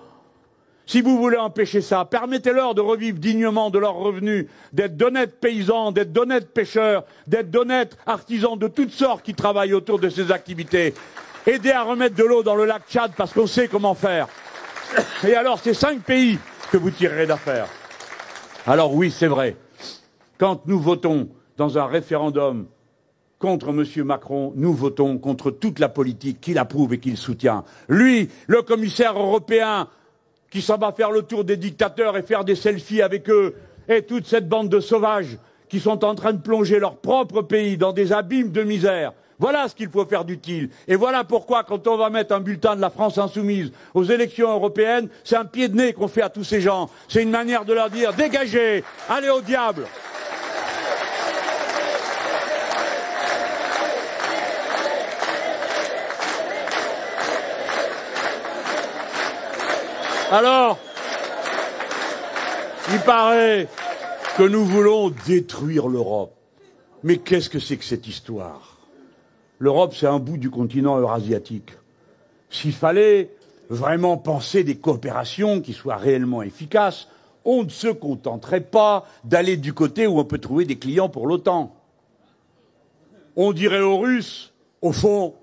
Si vous voulez empêcher ça, permettez-leur de revivre dignement de leurs revenus, d'être d'honnêtes paysans, d'être d'honnêtes pêcheurs, d'être d'honnêtes artisans de toutes sortes qui travaillent autour de ces activités. Aidez à remettre de l'eau dans le lac Tchad parce qu'on sait comment faire. Et alors, c'est 5 pays que vous tirerez d'affaire. Alors oui, c'est vrai. Quand nous votons dans un référendum contre M. Macron, nous votons contre toute la politique qu'il approuve et qu'il soutient. Lui, le commissaire européen, qui s'en va faire le tour des dictateurs et faire des selfies avec eux, et toute cette bande de sauvages qui sont en train de plonger leur propre pays dans des abîmes de misère. Voilà ce qu'il faut faire d'utile. Et voilà pourquoi, quand on va mettre un bulletin de la France insoumise aux élections européennes, c'est un pied de nez qu'on fait à tous ces gens. C'est une manière de leur dire « Dégagez, allez au diable !» Alors, il paraît que nous voulons détruire l'Europe. Mais qu'est-ce que c'est que cette histoire? L'Europe, c'est un bout du continent eurasiatique. S'il fallait vraiment penser des coopérations qui soient réellement efficaces, on ne se contenterait pas d'aller du côté où on peut trouver des clients pour l'OTAN. On dirait aux Russes, au fond,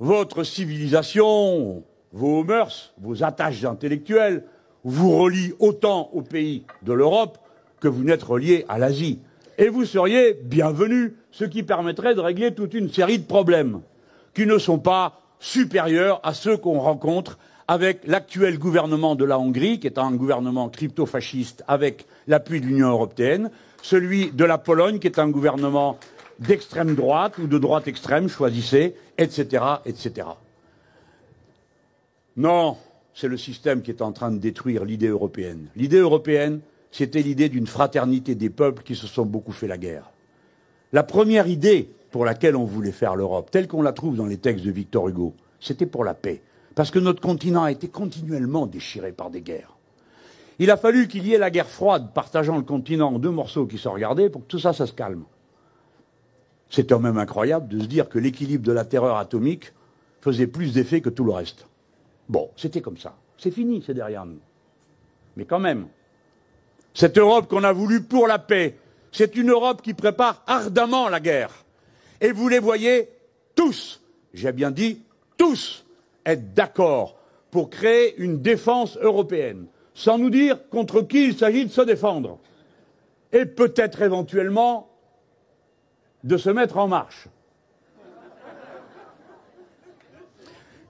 votre civilisation, vos mœurs, vos attaches intellectuelles, vous relie autant aux pays de l'Europe que vous n'êtes relié à l'Asie. Et vous seriez bienvenu, ce qui permettrait de régler toute une série de problèmes qui ne sont pas supérieurs à ceux qu'on rencontre avec l'actuel gouvernement de la Hongrie, qui est un gouvernement crypto-fasciste avec l'appui de l'Union européenne, celui de la Pologne, qui est un gouvernement d'extrême droite ou de droite extrême, choisissez, etc., etc. Non, c'est le système qui est en train de détruire l'idée européenne. L'idée européenne, c'était l'idée d'une fraternité des peuples qui se sont beaucoup fait la guerre. La première idée pour laquelle on voulait faire l'Europe, telle qu'on la trouve dans les textes de Victor Hugo, c'était pour la paix. Parce que notre continent a été continuellement déchiré par des guerres. Il a fallu qu'il y ait la guerre froide partageant le continent en deux morceaux qui se regardaient pour que tout ça, ça se calme. C'est quand même incroyable de se dire que l'équilibre de la terreur atomique faisait plus d'effet que tout le reste. Bon, c'était comme ça. C'est fini, c'est derrière nous. Mais quand même, cette Europe qu'on a voulu pour la paix, c'est une Europe qui prépare ardemment la guerre. Et vous les voyez tous, j'ai bien dit tous, être d'accord pour créer une défense européenne, sans nous dire contre qui il s'agit de se défendre. Et peut-être éventuellement de se mettre en marche.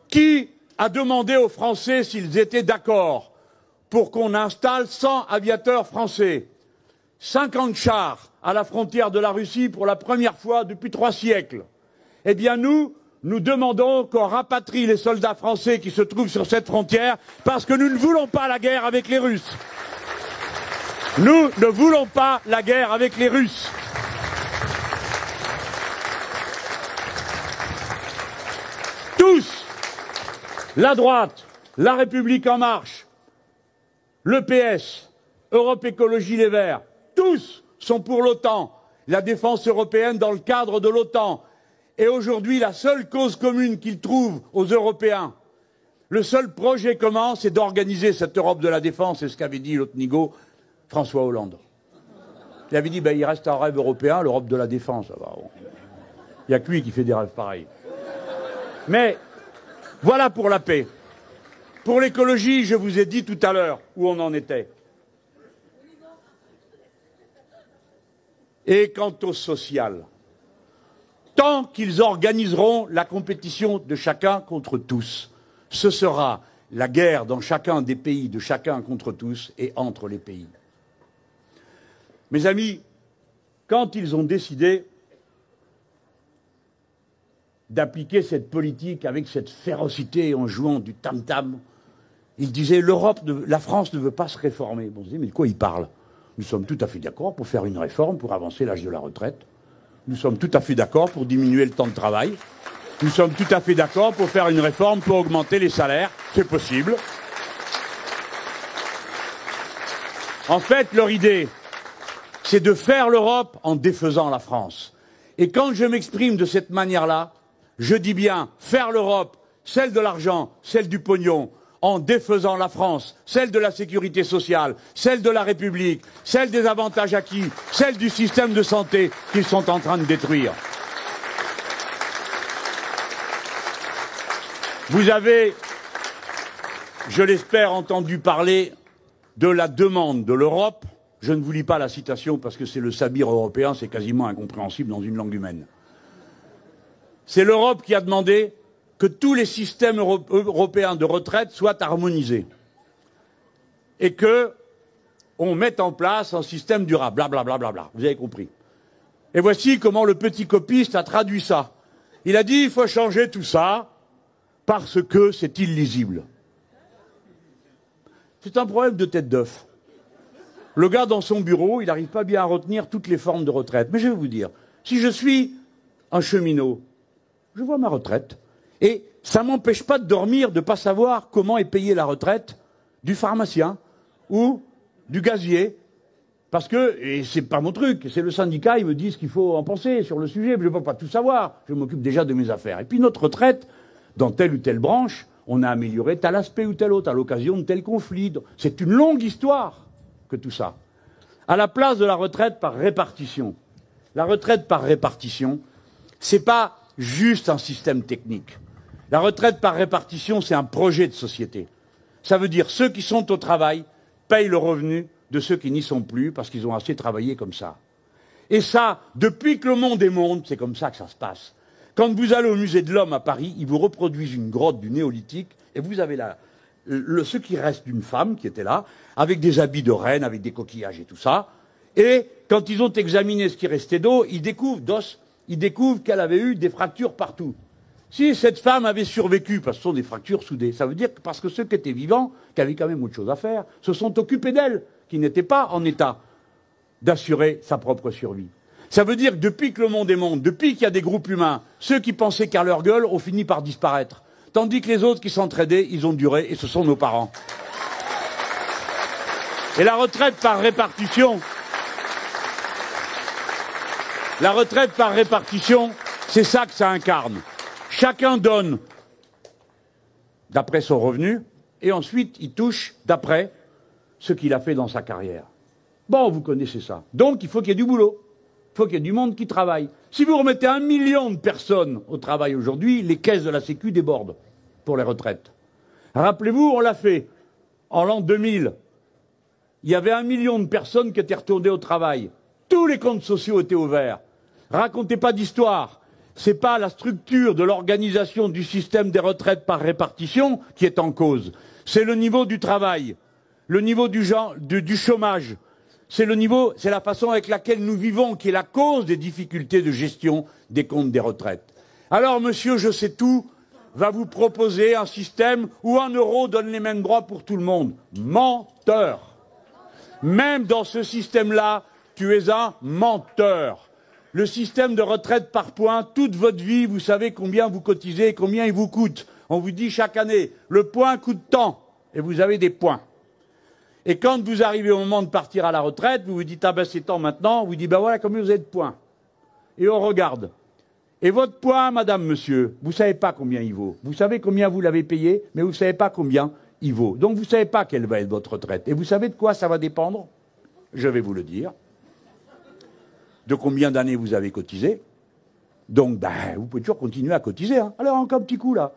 Qui a demandé aux Français s'ils étaient d'accord pour qu'on installe 100 aviateurs français, 50 chars à la frontière de la Russie pour la première fois depuis 3 siècles? Eh bien nous demandons qu'on rapatrie les soldats français qui se trouvent sur cette frontière parce que nous ne voulons pas la guerre avec les Russes. Nous ne voulons pas la guerre avec les Russes. Tous, la droite, la République en marche, le PS, Europe Écologie Les Verts, tous sont pour l'OTAN, la défense européenne dans le cadre de l'OTAN. Et aujourd'hui, la seule cause commune qu'ils trouvent aux Européens, le seul projet commun, c'est d'organiser cette Europe de la défense, c'est ce qu'avait dit l'autre nigo, François Hollande. Il avait dit, il reste un rêve européen, l'Europe de la défense. Il n'y a que lui qui fait des rêves pareils. Mais voilà pour la paix. Pour l'écologie, je vous ai dit tout à l'heure où on en était. Et quant au social, tant qu'ils organiseront la compétition de chacun contre tous, ce sera la guerre dans chacun des pays de chacun contre tous et entre les pays. Mes amis, quand ils ont décidé d'appliquer cette politique avec cette férocité en jouant du tam-tam, ils disaient la France ne veut pas se réformer. Bon, on se dit, mais de quoi ils parlent? Nous sommes tout à fait d'accord pour faire une réforme, pour avancer l'âge de la retraite. Nous sommes tout à fait d'accord pour diminuer le temps de travail. Nous sommes tout à fait d'accord pour faire une réforme pour augmenter les salaires. C'est possible. En fait, leur idée, c'est de faire l'Europe en défaisant la France. Et quand je m'exprime de cette manière-là, je dis bien faire l'Europe, celle de l'argent, celle du pognon, en défaisant la France, celle de la sécurité sociale, celle de la République, celle des avantages acquis, celle du système de santé qu'ils sont en train de détruire. Vous avez, je l'espère, entendu parler de la demande de l'Europe. Je ne vous lis pas la citation parce que c'est le sabir européen, c'est quasiment incompréhensible dans une langue humaine. C'est l'Europe qui a demandé que tous les systèmes européens de retraite soient harmonisés et qu'on mette en place un système durable, blablabla, bla, bla, bla. Vous avez compris. Et voici comment le petit copiste a traduit ça. Il a dit il faut changer tout ça parce que c'est illisible. C'est un problème de tête d'œuf. Le gars dans son bureau, il n'arrive pas bien à retenir toutes les formes de retraite. Mais je vais vous dire, si je suis un cheminot, je vois ma retraite. Et ça ne m'empêche pas de dormir, de ne pas savoir comment est payée la retraite du pharmacien ou du gazier. Parce que, et c'est pas mon truc, c'est le syndicat, ils me disent qu'il faut en penser sur le sujet, mais je ne peux pas tout savoir. Je m'occupe déjà de mes affaires. Et puis notre retraite, dans telle ou telle branche, on a amélioré tel aspect ou tel autre, à l'occasion de tel conflit. C'est une longue histoire que tout ça. À la place de la retraite par répartition. La retraite par répartition, c'est pas juste un système technique. La retraite par répartition, c'est un projet de société. Ça veut dire ceux qui sont au travail payent le revenu de ceux qui n'y sont plus parce qu'ils ont assez travaillé comme ça. Et ça, depuis que le monde est monde, c'est comme ça que ça se passe. Quand vous allez au musée de l'homme à Paris, ils vous reproduisent une grotte du néolithique et vous avez là ce qui reste d'une femme qui était là, avec des habits de reine, avec des coquillages et tout ça. Et quand ils ont examiné ce qui restait d'eau, ils découvrent qu'elle avait eu des fractures partout. Si cette femme avait survécu, parce que ce sont des fractures soudées, ça veut dire que parce que ceux qui étaient vivants, qui avaient quand même autre chose à faire, se sont occupés d'elle, qui n'étaient pas en état d'assurer sa propre survie. Ça veut dire que depuis que le monde est monde, depuis qu'il y a des groupes humains, ceux qui pensaient qu'à leur gueule ont fini par disparaître. Tandis que les autres qui s'entraidaient, ils ont duré, et ce sont nos parents. Et la retraite par répartition, c'est ça que ça incarne. Chacun donne d'après son revenu, et ensuite il touche d'après ce qu'il a fait dans sa carrière. Bon, vous connaissez ça. Donc il faut qu'il y ait du boulot. Il faut qu'il y ait du monde qui travaille. Si vous remettez 1 million de personnes au travail aujourd'hui, les caisses de la Sécu débordent pour les retraites. Rappelez-vous, on l'a fait en l'an 2000. Il y avait 1 million de personnes qui étaient retournées au travail. Tous les comptes sociaux étaient ouverts. Racontez pas d'histoire. C'est pas la structure de l'organisation du système des retraites par répartition qui est en cause. C'est le niveau du travail, le niveau du chômage. C'est la façon avec laquelle nous vivons qui est la cause des difficultés de gestion des comptes des retraites. Alors, monsieur, je sais tout, va vous proposer un système où 1 euro donne les mêmes droits pour tout le monde. Menteur. Même dans ce système-là, tu es un menteur. Le système de retraite par points, toute votre vie, vous savez combien vous cotisez et combien il vous coûte. On vous dit chaque année, le point coûte tant, et vous avez des points. Et quand vous arrivez au moment de partir à la retraite, vous vous dites, ah ben c'est temps maintenant, on vous dit, ben voilà combien vous avez de points. Et on regarde. Et votre point, madame, monsieur, vous ne savez pas combien il vaut. Vous savez combien vous l'avez payé, mais vous ne savez pas combien il vaut. Donc vous ne savez pas quelle va être votre retraite. Et vous savez de quoi ça va dépendre? Je vais vous le dire. De combien d'années vous avez cotisé. Donc, ben, vous pouvez toujours continuer à cotiser. Hein. Alors, encore un petit coup, là.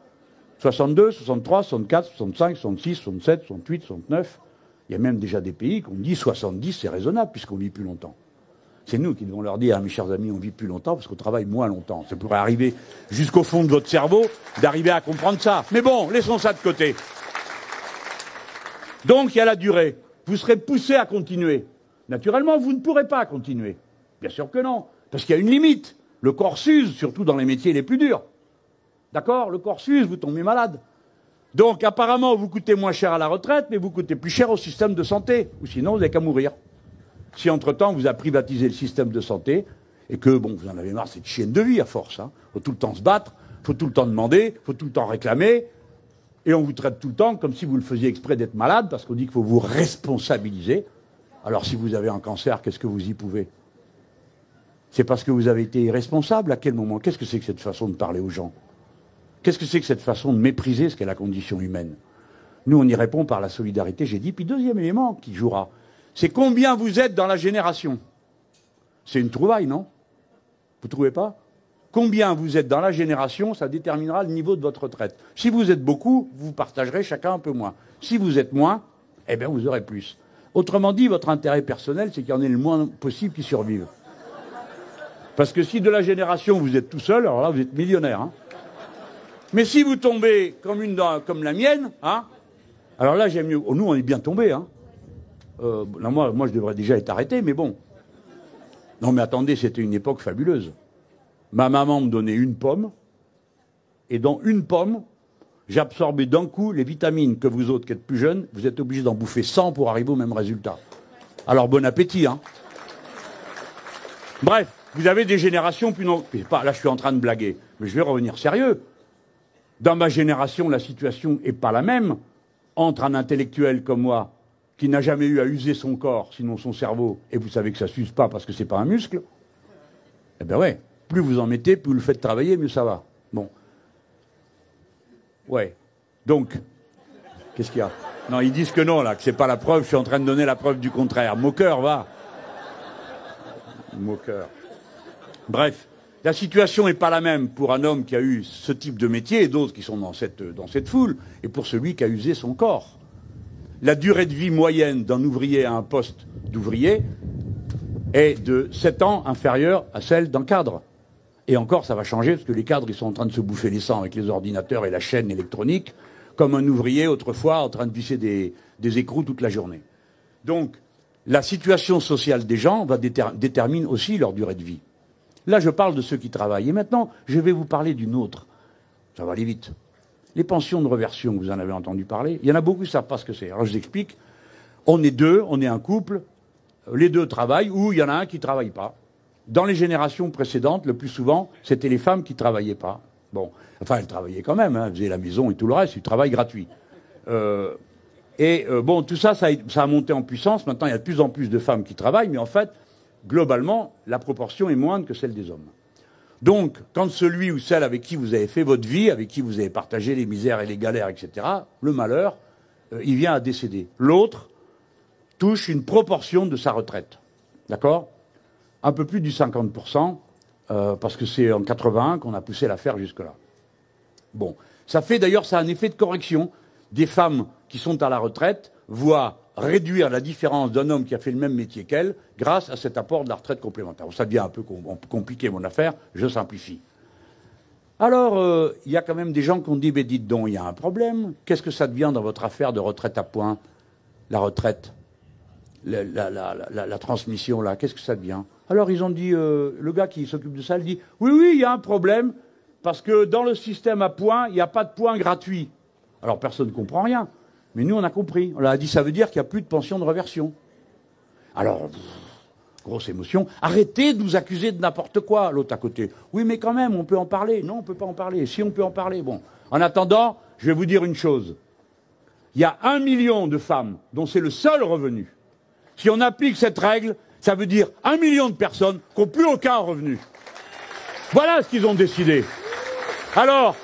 62, 63, 64, 65, 66, 67, 68, 69. Il y a même déjà des pays qui ont dit 70, c'est raisonnable, puisqu'on vit plus longtemps. C'est nous qui devons leur dire, hein, mes chers amis, on vit plus longtemps, parce qu'on travaille moins longtemps. Ça pourrait arriver jusqu'au fond de votre cerveau, d'arriver à comprendre ça. Mais bon, laissons ça de côté. Donc, il y a la durée. Vous serez poussé à continuer. Naturellement, vous ne pourrez pas continuer. Bien sûr que non, parce qu'il y a une limite. Le corps s'use, surtout dans les métiers les plus durs. D'accord? Le corps s'use, vous tombez malade. Donc, apparemment, vous coûtez moins cher à la retraite, mais vous coûtez plus cher au système de santé. Ou sinon, vous n'avez qu'à mourir. Si, entre-temps, vous avez privatisé le système de santé, et que, bon, vous en avez marre, c'est une chienne de vie à force. Hein. Faut tout le temps se battre, faut tout le temps demander, faut tout le temps réclamer, et on vous traite tout le temps comme si vous le faisiez exprès d'être malade, parce qu'on dit qu'il faut vous responsabiliser. Alors, si vous avez un cancer, qu'est-ce que vous y pouvez? C'est parce que vous avez été irresponsable? À quel moment? Qu'est-ce que c'est que cette façon de parler aux gens? Qu'est-ce que c'est que cette façon de mépriser ce qu'est la condition humaine? Nous, on y répond par la solidarité, j'ai dit. Puis deuxième élément qui jouera, c'est combien vous êtes dans la génération. C'est une trouvaille, non? Vous ne trouvez pas? Combien vous êtes dans la génération, ça déterminera le niveau de votre retraite. Si vous êtes beaucoup, vous partagerez chacun un peu moins. Si vous êtes moins, eh bien vous aurez plus. Autrement dit, votre intérêt personnel, c'est qu'il y en ait le moins possible qui survivent. Parce que si de la génération vous êtes tout seul, alors là vous êtes millionnaire. Hein. Mais si vous tombez comme la mienne, hein, alors là j'aime mieux. Oh, nous on est bien tombés. Hein. Là, moi je devrais déjà être arrêté, mais bon. Non mais attendez, c'était une époque fabuleuse. Ma maman me donnait une pomme, et dans une pomme, j'absorbais d'un coup les vitamines que vous autres qui êtes plus jeunes, vous êtes obligés d'en bouffer 100 pour arriver au même résultat. Alors bon appétit, hein. Bref. Vous avez des générations plus non... Là, je suis en train de blaguer, mais je vais revenir sérieux. Dans ma génération, la situation n'est pas la même entre un intellectuel comme moi, qui n'a jamais eu à user son corps, sinon son cerveau, et vous savez que ça ne s'use pas parce que c'est pas un muscle. Eh ben ouais, plus vous en mettez, plus vous le faites travailler, mieux ça va. Bon. Ouais. Donc, qu'est-ce qu'il y a? Non, ils disent que non, là, que c'est pas la preuve, je suis en train de donner la preuve du contraire. Moqueur, va. Moqueur. Bref, la situation n'est pas la même pour un homme qui a eu ce type de métier et d'autres qui sont dans cette foule, et pour celui qui a usé son corps. la durée de vie moyenne d'un ouvrier à un poste d'ouvrier est de 7 ans inférieure à celle d'un cadre. Et encore, ça va changer, parce que les cadres, ils sont en train de se bouffer les sangs avec les ordinateurs et la chaîne électronique, comme un ouvrier autrefois en train de visser des écrous toute la journée. Donc, la situation sociale des gens détermine aussi leur durée de vie. Là, je parle de ceux qui travaillent. Et maintenant, je vais vous parler d'une autre. Ça va aller vite. Les pensions de réversion, vous en avez entendu parler. Il y en a beaucoup qui ne savent pas ce que c'est. Alors, je vous explique. On est deux, on est un couple. Les deux travaillent, ou il y en a un qui ne travaille pas. Dans les générations précédentes, le plus souvent, c'était les femmes qui ne travaillaient pas. Bon, enfin, elles travaillaient quand même, hein, elles faisaient la maison et tout le reste, du travail gratuit. Bon, tout ça, ça a monté en puissance. Maintenant, il y a de plus en plus de femmes qui travaillent, mais en fait, globalement, la proportion est moindre que celle des hommes. Donc, quand celui ou celle avec qui vous avez fait votre vie, avec qui vous avez partagé les misères et les galères, etc., le malheur, il vient à décéder. L'autre touche une proportion de sa retraite. D'accord ? Un peu plus du 50%, parce que c'est en 81 qu'on a poussé l'affaire jusque-là. Bon. Ça fait d'ailleurs, ça a un effet de correction. Des femmes qui sont à la retraite voient réduire la différence d'un homme qui a fait le même métier qu'elle grâce à cet apport de la retraite complémentaire. Ça devient un peu compliqué, mon affaire, je simplifie. Alors, il y a quand même des gens qui ont dit, mais dites donc, il y a un problème. Qu'est-ce que ça devient dans votre affaire de retraite à points? La retraite, la transmission, là, qu'est-ce que ça devient? Alors, ils ont dit, le gars qui s'occupe de ça, il dit, oui, il y a un problème, parce que dans le système à points, il n'y a pas de points gratuits. Alors, personne ne comprend rien. Mais nous, on a compris. On leur a dit, ça veut dire qu'il n'y a plus de pension de réversion. Alors, grosse émotion. Arrêtez de nous accuser de n'importe quoi, l'autre à côté. Oui, mais quand même, on peut en parler. Non, on ne peut pas en parler. Si, on peut en parler. Bon. En attendant, je vais vous dire une chose. Il y a 1 million de femmes dont c'est le seul revenu. Si on applique cette règle, ça veut dire 1 million de personnes qui n'ont plus aucun revenu. Voilà ce qu'ils ont décidé. Alors,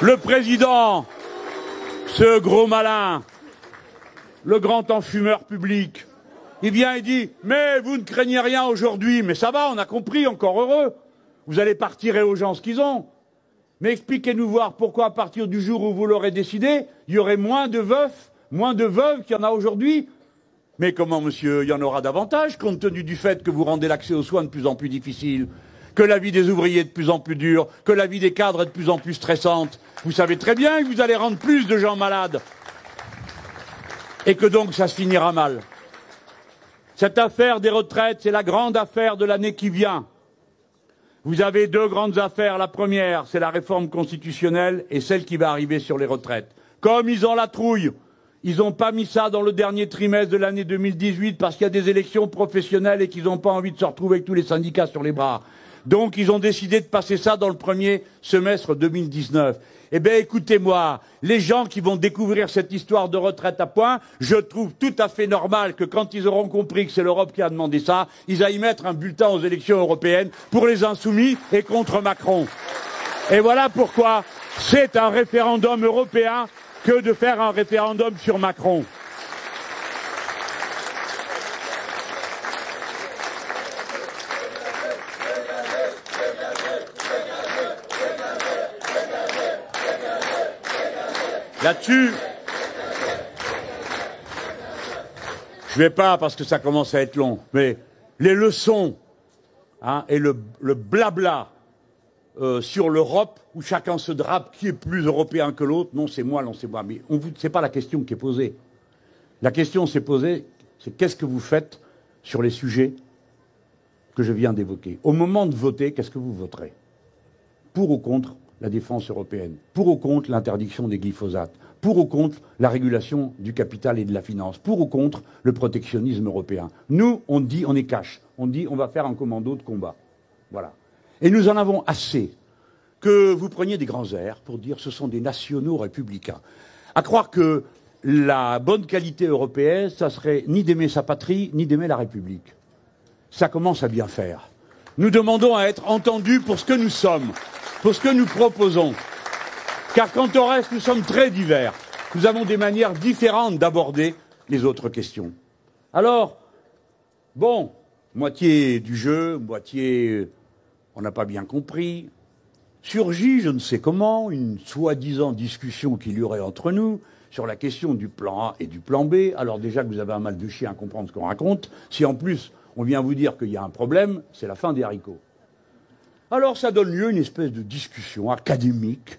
le président, ce gros malin, le grand enfumeur public, il vient et dit « Mais vous ne craignez rien aujourd'hui, mais ça va, on a compris, encore heureux. Vous allez pas retirer aux gens ce qu'ils ont. Mais expliquez-nous voir pourquoi à partir du jour où vous l'aurez décidé, il y aurait moins de veufs, moins de veuves qu'il y en a aujourd'hui. Mais comment, monsieur, il y en aura davantage, compte tenu du fait que vous rendez l'accès aux soins de plus en plus difficile, que la vie des ouvriers est de plus en plus dure, que la vie des cadres est de plus en plus stressante. Vous savez très bien que vous allez rendre plus de gens malades. Et que donc ça se finira mal. Cette affaire des retraites, c'est la grande affaire de l'année qui vient. Vous avez deux grandes affaires. La première, c'est la réforme constitutionnelle et celle qui va arriver sur les retraites. Comme ils ont la trouille, ils n'ont pas mis ça dans le dernier trimestre de l'année 2018 parce qu'il y a des élections professionnelles et qu'ils n'ont pas envie de se retrouver avec tous les syndicats sur les bras. Donc ils ont décidé de passer ça dans le premier semestre 2019. Eh bien, écoutez-moi, les gens qui vont découvrir cette histoire de retraite à points, je trouve tout à fait normal que quand ils auront compris que c'est l'Europe qui a demandé ça, ils aillent mettre un bulletin aux élections européennes pour les insoumis et contre Macron. Et voilà pourquoi c'est un référendum européen que de faire un référendum sur Macron. Là-dessus, je vais pas parce que ça commence à être long, mais les leçons et le blabla sur l'Europe où chacun se drape qui est plus européen que l'autre, non c'est moi, non c'est moi, mais c'est pas la question qui est posée. La question s'est posée, c'est qu'est-ce que vous faites sur les sujets que je viens d'évoquer. Au moment de voter, qu'est-ce que vous voterez? Pour ou contre la défense européenne, pour ou contre l'interdiction des glyphosates, pour ou contre la régulation du capital et de la finance, pour ou contre le protectionnisme européen. Nous, on dit, on est cash, on dit on va faire un commando de combat. Voilà. Et nous en avons assez que vous preniez des grands airs pour dire ce sont des nationaux républicains. À croire que la bonne qualité européenne, ça serait ni d'aimer sa patrie, ni d'aimer la République. Ça commence à bien faire. Nous demandons à être entendus pour ce que nous sommes, pour ce que nous proposons. Car quant au reste, nous sommes très divers. Nous avons des manières différentes d'aborder les autres questions. Alors, bon, moitié du jeu, moitié on n'a pas bien compris. Surgit, je ne sais comment, une soi-disant discussion qu'il y aurait entre nous, sur la question du plan A et du plan B, alors déjà que vous avez un mal de chien à comprendre ce qu'on raconte, si en plus on vient vous dire qu'il y a un problème, c'est la fin des haricots. Alors ça donne lieu à une espèce de discussion académique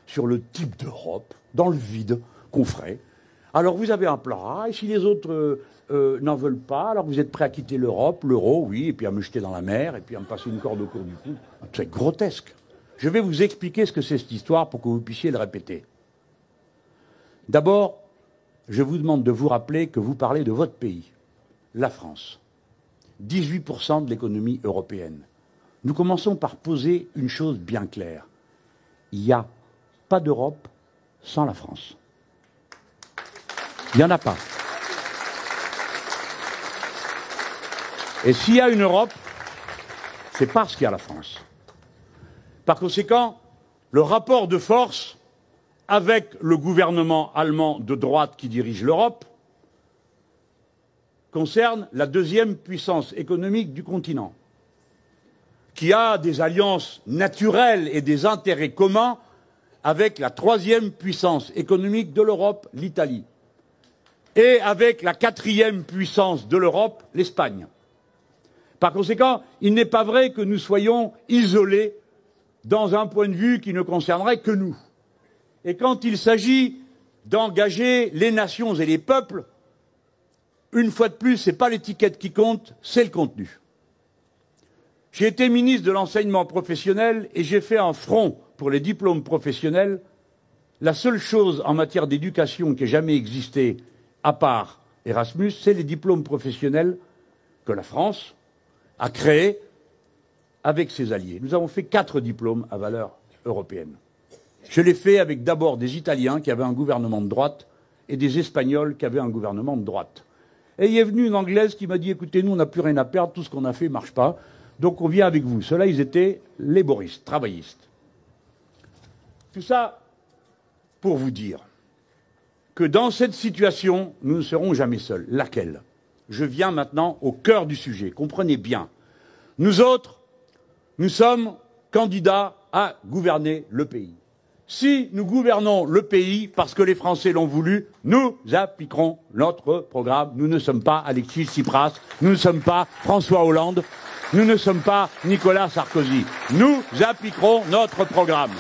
sur le type d'Europe, dans le vide, qu'on ferait. Alors vous avez un plan A, et si les autres n'en veulent pas, alors vous êtes prêt à quitter l'Europe, l'euro, oui, et puis à me jeter dans la mer, et puis à me passer une corde au cours du cou. C'est grotesque. Je vais vous expliquer ce que c'est cette histoire pour que vous puissiez le répéter. D'abord, je vous demande de vous rappeler que vous parlez de votre pays, la France. 18% de l'économie européenne. Nous commençons par poser une chose bien claire. Il n'y a pas d'Europe sans la France. Il n'y en a pas. Et s'il y a une Europe, c'est parce qu'il y a la France. Par conséquent, le rapport de force avec le gouvernement allemand de droite qui dirige l'Europe concerne la deuxième puissance économique du continent, qui a des alliances naturelles et des intérêts communs avec la troisième puissance économique de l'Europe, l'Italie, et avec la quatrième puissance de l'Europe, l'Espagne. Par conséquent, il n'est pas vrai que nous soyons isolés dans un point de vue qui ne concernerait que nous. Et quand il s'agit d'engager les nations et les peuples, une fois de plus, ce n'est pas l'étiquette qui compte, c'est le contenu. J'ai été ministre de l'enseignement professionnel et j'ai fait un front pour les diplômes professionnels. La seule chose en matière d'éducation qui ait jamais existé, à part Erasmus, c'est les diplômes professionnels que la France a créés avec ses alliés. Nous avons fait 4 diplômes à valeur européenne. Je l'ai fait avec d'abord des Italiens qui avaient un gouvernement de droite et des Espagnols qui avaient un gouvernement de droite. Et il est venu une Anglaise qui m'a dit « Écoutez, nous, on n'a plus rien à perdre, tout ce qu'on a fait ne marche pas, donc on vient avec vous ». Ceux-là, ils étaient laboristes, travaillistes. Tout ça pour vous dire que dans cette situation, nous ne serons jamais seuls. Laquelle? Je viens maintenant au cœur du sujet. Comprenez bien. Nous autres, nous sommes candidats à gouverner le pays. Si nous gouvernons le pays parce que les Français l'ont voulu, nous appliquerons notre programme. Nous ne sommes pas Alexis Tsipras, nous ne sommes pas François Hollande, nous ne sommes pas Nicolas Sarkozy. Nous appliquerons notre programme.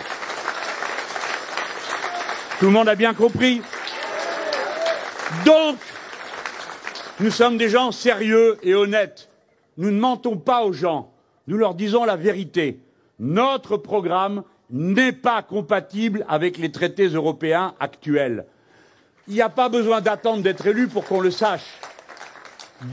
Tout le monde a bien compris? Donc, nous sommes des gens sérieux et honnêtes. Nous ne mentons pas aux gens. Nous leur disons la vérité. Notre programme n'est pas compatible avec les traités européens actuels. Il n'y a pas besoin d'attendre d'être élu pour qu'on le sache.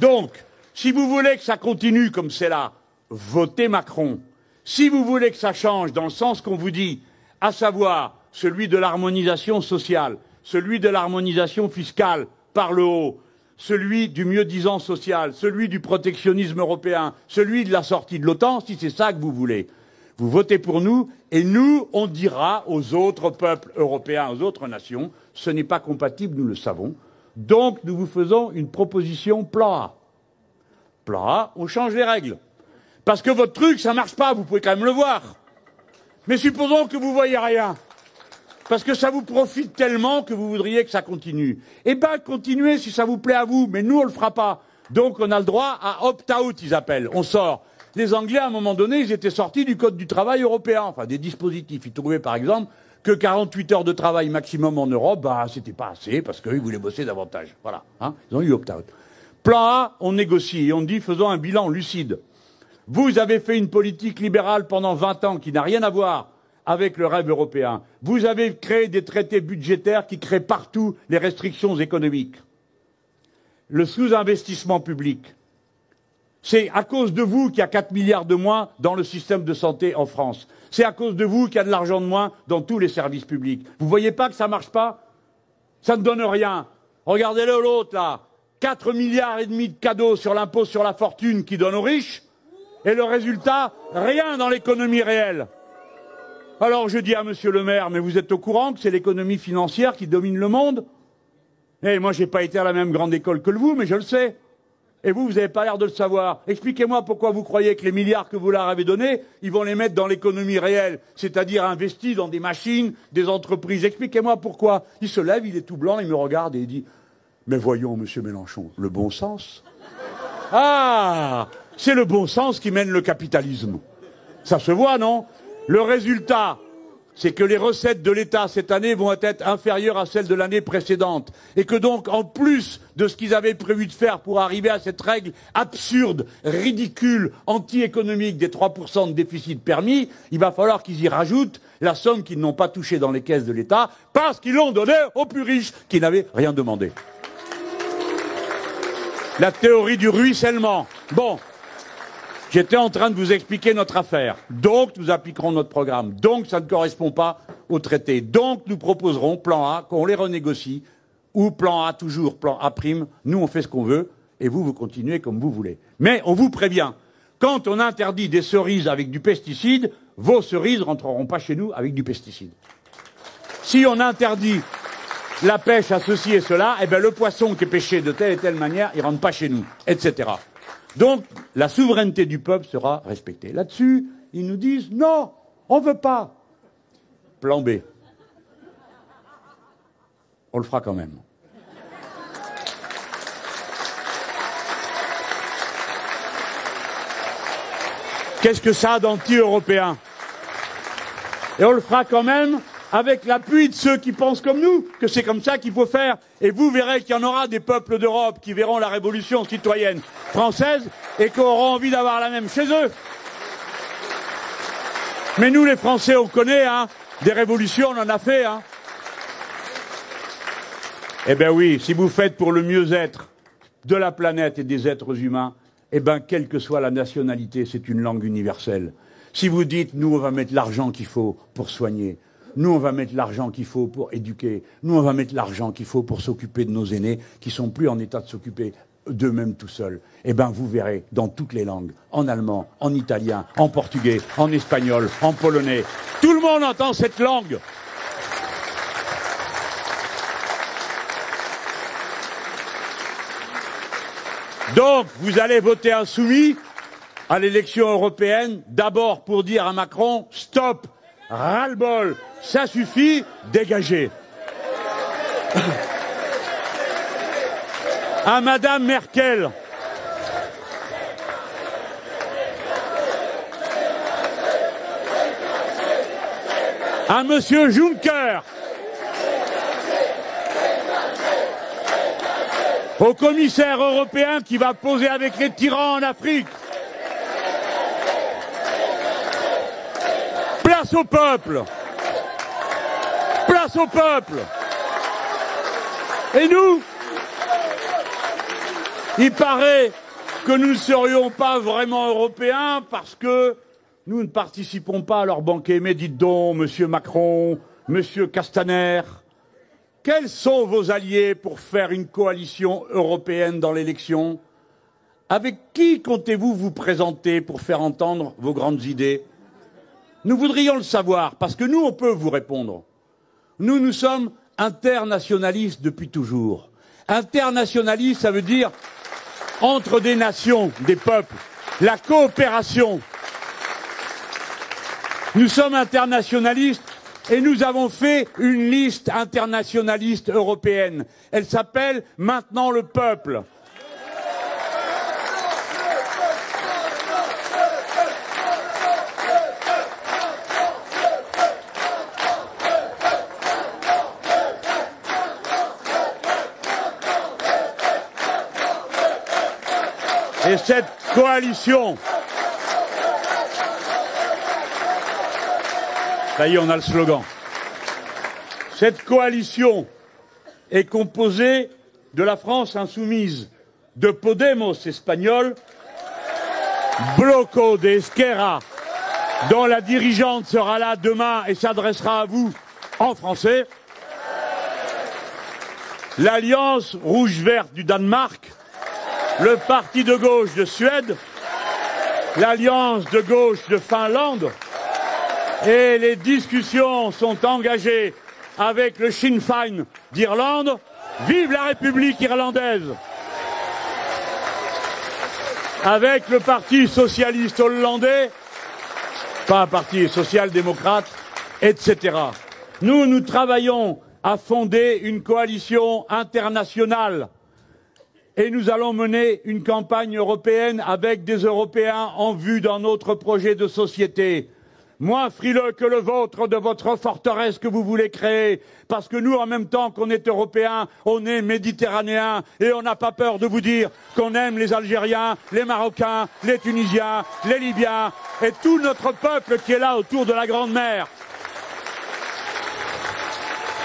Donc, si vous voulez que ça continue comme c'est là, votez Macron. Si vous voulez que ça change dans le sens qu'on vous dit, à savoir celui de l'harmonisation sociale, celui de l'harmonisation fiscale par le haut, celui du mieux-disant social, celui du protectionnisme européen, celui de la sortie de l'OTAN, si c'est ça que vous voulez, vous votez pour nous, et nous, on dira aux autres peuples européens, aux autres nations, ce n'est pas compatible, nous le savons. Donc, nous vous faisons une proposition plan A. Plan A, on change les règles. Parce que votre truc, ça marche pas, vous pouvez quand même le voir. Mais supposons que vous voyez rien. Parce que ça vous profite tellement que vous voudriez que ça continue. Eh bien, continuez si ça vous plaît à vous, mais nous, on le fera pas. Donc, on a le droit à opt-out, ils appellent. On sort. Les Anglais, à un moment donné, ils étaient sortis du Code du travail européen, enfin des dispositifs. Ils trouvaient, par exemple, que 48 heures de travail maximum en Europe, bah, c'était pas assez, parce qu'ils voulaient bosser davantage. Voilà. Hein, ils ont eu opt-out. Plan A, on négocie et on dit, faisons un bilan lucide. Vous avez fait une politique libérale pendant 20 ans qui n'a rien à voir avec le rêve européen. Vous avez créé des traités budgétaires qui créent partout les restrictions économiques. Le sous-investissement public. C'est à cause de vous qu'il y a 4 milliards de moins dans le système de santé en France. C'est à cause de vous qu'il y a de l'argent de moins dans tous les services publics. Vous voyez pas que ça marche pas? Ça ne donne rien. Regardez-le l'autre là. 4 milliards et demi de cadeaux sur l'impôt sur la fortune qui donne aux riches. Et le résultat, rien dans l'économie réelle. Alors je dis à monsieur le maire, mais vous êtes au courant que c'est l'économie financière qui domine le monde? Eh, moi j'ai pas été à la même grande école que vous, mais je le sais. Et vous n'avez pas l'air de le savoir. Expliquez-moi pourquoi vous croyez que les milliards que vous leur avez donnés, ils vont les mettre dans l'économie réelle, c'est-à-dire investis dans des machines, des entreprises. Expliquez-moi pourquoi. Il se lève, il est tout blanc, il me regarde et il dit « Mais voyons, monsieur Mélenchon, le bon sens ?» Ah, c'est le bon sens qui mène le capitalisme. Ça se voit, non? Le résultat, c'est que les recettes de l'État cette année vont être inférieures à celles de l'année précédente. Et que donc, en plus de ce qu'ils avaient prévu de faire pour arriver à cette règle absurde, ridicule, anti-économique des 3% de déficit permis, il va falloir qu'ils y rajoutent la somme qu'ils n'ont pas touchée dans les caisses de l'État parce qu'ils l'ont donnée aux plus riches qui n'avaient rien demandé. La théorie du ruissellement. Bon. J'étais en train de vous expliquer notre affaire. Donc, nous appliquerons notre programme. Donc, ça ne correspond pas au traité. Donc, nous proposerons plan A, qu'on les renégocie, ou plan A toujours, plan A prime. Nous, on fait ce qu'on veut, et vous, vous continuez comme vous voulez. Mais on vous prévient, quand on interdit des cerises avec du pesticide, vos cerises ne rentreront pas chez nous avec du pesticide. Si on interdit la pêche à ceci et cela, eh bien, le poisson qui est pêché de telle et telle manière, il ne rentre pas chez nous, etc. Donc, la souveraineté du peuple sera respectée. Là-dessus, ils nous disent « Non, on ne veut pas ». Plan B. On le fera quand même. Qu'est-ce que ça a d'anti-européen? Et on le fera quand même avec l'appui de ceux qui pensent comme nous, que c'est comme ça qu'il faut faire. Et vous verrez qu'il y en aura des peuples d'Europe qui verront la révolution citoyenne française et qui auront envie d'avoir la même chez eux. Mais nous, les Français, on connaît, hein, des révolutions, on en a fait, hein. Eh bien oui, si vous faites pour le mieux-être de la planète et des êtres humains, eh bien, quelle que soit la nationalité, c'est une langue universelle. Si vous dites, nous, on va mettre l'argent qu'il faut pour soigner, nous, on va mettre l'argent qu'il faut pour éduquer. Nous, on va mettre l'argent qu'il faut pour s'occuper de nos aînés qui sont plus en état de s'occuper d'eux-mêmes tout seuls. Eh bien, vous verrez dans toutes les langues, en allemand, en italien, en portugais, en espagnol, en polonais. Tout le monde entend cette langue. Donc, vous allez voter insoumis à l'élection européenne, d'abord pour dire à Macron, stop, ras-le-bol, ça suffit, dégagez. À Madame Merkel. À Monsieur Juncker. Au commissaire européen qui va poser avec les tyrans en Afrique. Place au peuple. Place au peuple. Et nous, il paraît que nous ne serions pas vraiment européens parce que nous ne participons pas à leur banquet. Mais dites donc, monsieur Macron, monsieur Castaner, quels sont vos alliés pour faire une coalition européenne dans l'élection? Avec qui comptez-vous vous présenter pour faire entendre vos grandes idées? Nous voudrions le savoir, parce que nous, on peut vous répondre. Nous, nous sommes internationalistes depuis toujours. Internationaliste, ça veut dire entre des nations, des peuples, la coopération. Nous sommes internationalistes et nous avons fait une liste internationaliste européenne. Elle s'appelle Maintenant le peuple. Et cette coalition, ça y est, on a le slogan. Cette coalition est composée de la France insoumise, de Podemos espagnol, Bloco de Esquerra, dont la dirigeante sera là demain et s'adressera à vous en français, l'Alliance rouge-verte du Danemark, le parti de gauche de Suède, l'alliance de gauche de Finlande, et les discussions sont engagées avec le Sinn Féin d'Irlande. Vive la République irlandaise! avec le Parti socialiste hollandais, pas un parti social-démocrate, etc. Nous travaillons à fonder une coalition internationale et nous allons mener une campagne européenne avec des Européens en vue d'un autre projet de société. Moins frileux que le vôtre de votre forteresse que vous voulez créer, parce que nous, en même temps qu'on est Européens, on est Méditerranéens, et on n'a pas peur de vous dire qu'on aime les Algériens, les Marocains, les Tunisiens, les Libyens, et tout notre peuple qui est là autour de la Grande Mer.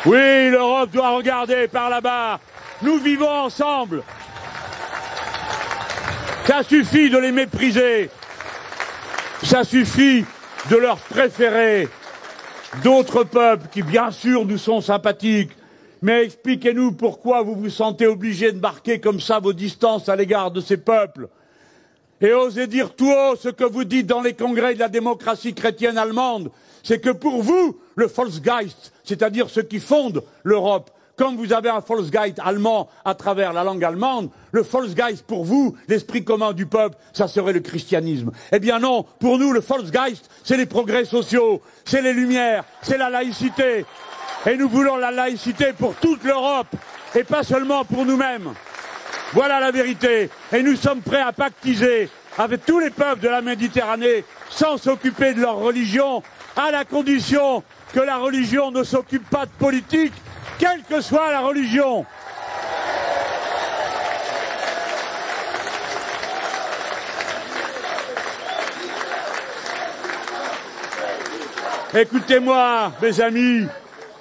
Oui, l'Europe doit regarder par là-bas. Nous vivons ensemble. Ça suffit de les mépriser. Ça suffit de leur préférer d'autres peuples qui, bien sûr, nous sont sympathiques. Mais expliquez-nous pourquoi vous vous sentez obligé de marquer comme ça vos distances à l'égard de ces peuples. Et osez dire tout haut ce que vous dites dans les congrès de la démocratie chrétienne allemande. C'est que pour vous, le Volksgeist, c'est-à-dire ce qui fonde l'Europe, comme vous avez un Volksgeist allemand à travers la langue allemande, le Volksgeist pour vous, l'esprit commun du peuple, ça serait le christianisme. Eh bien non, pour nous le Volksgeist, c'est les progrès sociaux, c'est les lumières, c'est la laïcité. Et nous voulons la laïcité pour toute l'Europe, et pas seulement pour nous-mêmes. Voilà la vérité. Et nous sommes prêts à pactiser avec tous les peuples de la Méditerranée, sans s'occuper de leur religion, à la condition que la religion ne s'occupe pas de politique, quelle que soit la religion. Écoutez-moi, mes amis,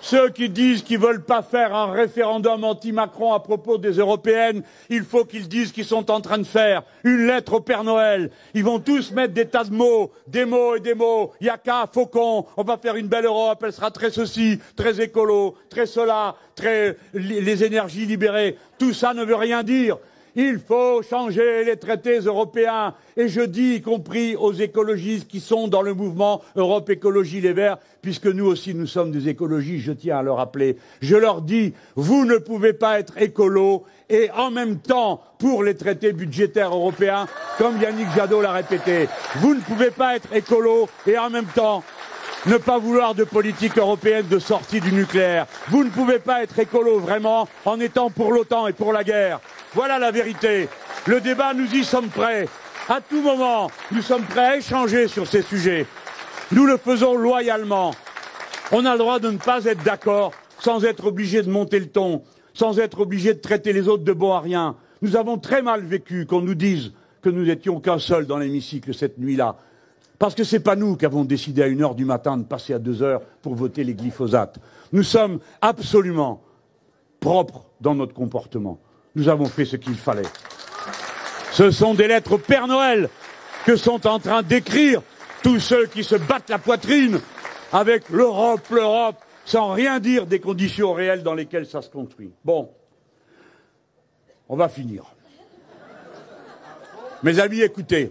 ceux qui disent qu'ils ne veulent pas faire un référendum anti-Macron à propos des européennes, il faut qu'ils disent qu'ils sont en train de faire une lettre au Père Noël. Ils vont tous mettre des tas de mots, des mots et des mots. Yaka, faucon, on va faire une belle Europe, elle sera très ceci, très écolo, très cela, très les énergies libérées. Tout ça ne veut rien dire. Il faut changer les traités européens. Et je dis, y compris aux écologistes qui sont dans le mouvement Europe Écologie Les Verts, puisque nous aussi nous sommes des écologistes, je tiens à le rappeler. Je leur dis, vous ne pouvez pas être écolo et en même temps pour les traités budgétaires européens, comme Yannick Jadot l'a répété. Vous ne pouvez pas être écolo et en même temps ne pas vouloir de politique européenne de sortie du nucléaire. Vous ne pouvez pas être écolo vraiment en étant pour l'OTAN et pour la guerre. Voilà la vérité. Le débat, nous y sommes prêts. À tout moment, nous sommes prêts à échanger sur ces sujets. Nous le faisons loyalement. On a le droit de ne pas être d'accord sans être obligé de monter le ton, sans être obligé de traiter les autres de bon à rien. Nous avons très mal vécu qu'on nous dise que nous n'étions qu'un seul dans l'hémicycle cette nuit-là. Parce que c'est pas nous qui avons décidé à 1h du matin de passer à 2h pour voter les glyphosates. Nous sommes absolument propres dans notre comportement. Nous avons fait ce qu'il fallait. Ce sont des lettres au Père Noël que sont en train d'écrire tous ceux qui se battent la poitrine avec l'Europe, sans rien dire des conditions réelles dans lesquelles ça se construit. Bon, on va finir. Mes amis, écoutez,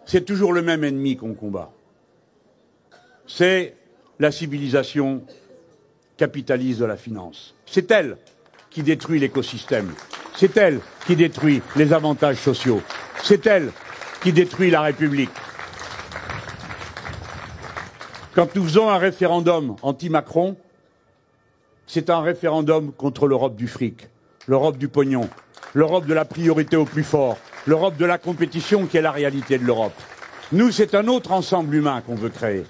c'est toujours le même ennemi qu'on combat. C'est la civilisation capitaliste de la finance. C'est elle qui détruit l'écosystème. C'est elle qui détruit les avantages sociaux. C'est elle qui détruit la République. Quand nous faisons un référendum anti-Macron, c'est un référendum contre l'Europe du fric, l'Europe du pognon, l'Europe de la priorité au plus fort, l'Europe de la compétition qui est la réalité de l'Europe. Nous, c'est un autre ensemble humain qu'on veut créer.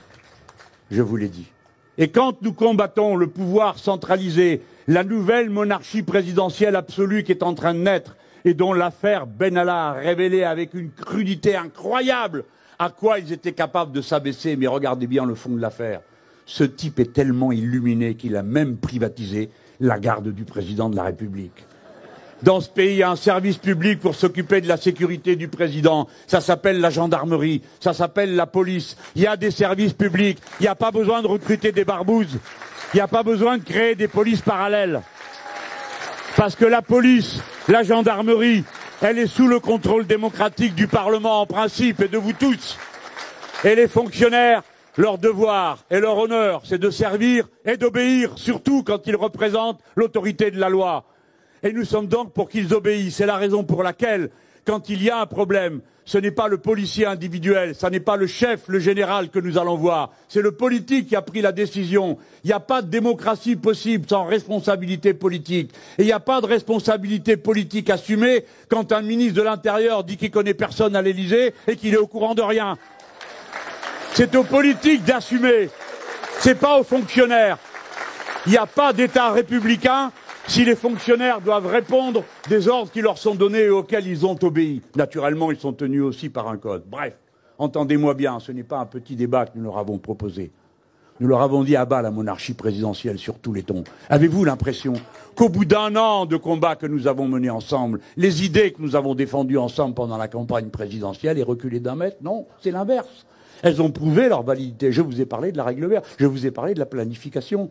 Je vous l'ai dit. Et quand nous combattons le pouvoir centralisé, la nouvelle monarchie présidentielle absolue qui est en train de naître et dont l'affaire Benalla a révélé avec une crudité incroyable à quoi ils étaient capables de s'abaisser, mais regardez bien le fond de l'affaire. Ce type est tellement illuminé qu'il a même privatisé la garde du président de la République. Dans ce pays, il y a un service public pour s'occuper de la sécurité du président. Ça s'appelle la gendarmerie, ça s'appelle la police. Il y a des services publics. Il n'y a pas besoin de recruter des barbouzes. Il n'y a pas besoin de créer des polices parallèles. Parce que la police, la gendarmerie, elle est sous le contrôle démocratique du Parlement en principe et de vous tous. Et les fonctionnaires, leur devoir et leur honneur, c'est de servir et d'obéir, surtout quand ils représentent l'autorité de la loi. Et nous sommes donc pour qu'ils obéissent. C'est la raison pour laquelle quand il y a un problème, ce n'est pas le policier individuel, ce n'est pas le chef, le général que nous allons voir, c'est le politique qui a pris la décision. Il n'y a pas de démocratie possible sans responsabilité politique. Et il n'y a pas de responsabilité politique assumée quand un ministre de l'Intérieur dit qu'il connaît personne à l'Élysée et qu'il est au courant de rien. C'est aux politiques d'assumer, c'est pas aux fonctionnaires. Il n'y a pas d'État républicain si les fonctionnaires doivent répondre des ordres qui leur sont donnés et auxquels ils ont obéi. Naturellement, ils sont tenus aussi par un code. Bref, entendez-moi bien, ce n'est pas un petit débat que nous leur avons proposé. Nous leur avons dit à bas la monarchie présidentielle sur tous les tons. Avez-vous l'impression qu'au bout d'un an de combat que nous avons mené ensemble, les idées que nous avons défendues ensemble pendant la campagne présidentielle aient reculé d'un mètre? Non, c'est l'inverse. Elles ont prouvé leur validité. Je vous ai parlé de la règle verte, je vous ai parlé de la planification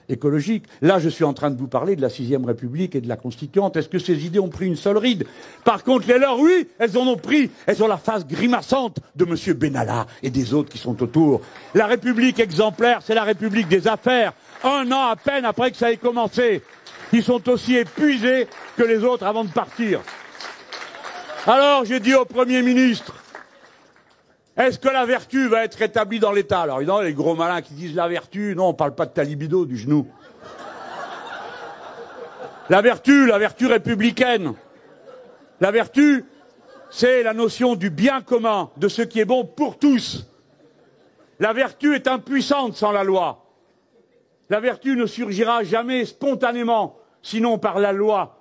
écologique. Là, je suis en train de vous parler de la 6e République et de la Constituante. Est-ce que ces idées ont pris une seule ride? Par contre, les leurs, oui, elles en ont pris. Elles ont la face grimaçante de M. Benalla et des autres qui sont autour. La République exemplaire, c'est la République des affaires. Un an à peine après que ça ait commencé. Ils sont aussi épuisés que les autres avant de partir. Alors, j'ai dit au Premier ministre, est-ce que la vertu va être rétablie dans l'État? Alors, évidemment, les gros malins qui disent la vertu, non, on parle pas de ta libido, du genou. La vertu républicaine. La vertu, c'est la notion du bien commun, de ce qui est bon pour tous. La vertu est impuissante sans la loi. La vertu ne surgira jamais spontanément, sinon par la loi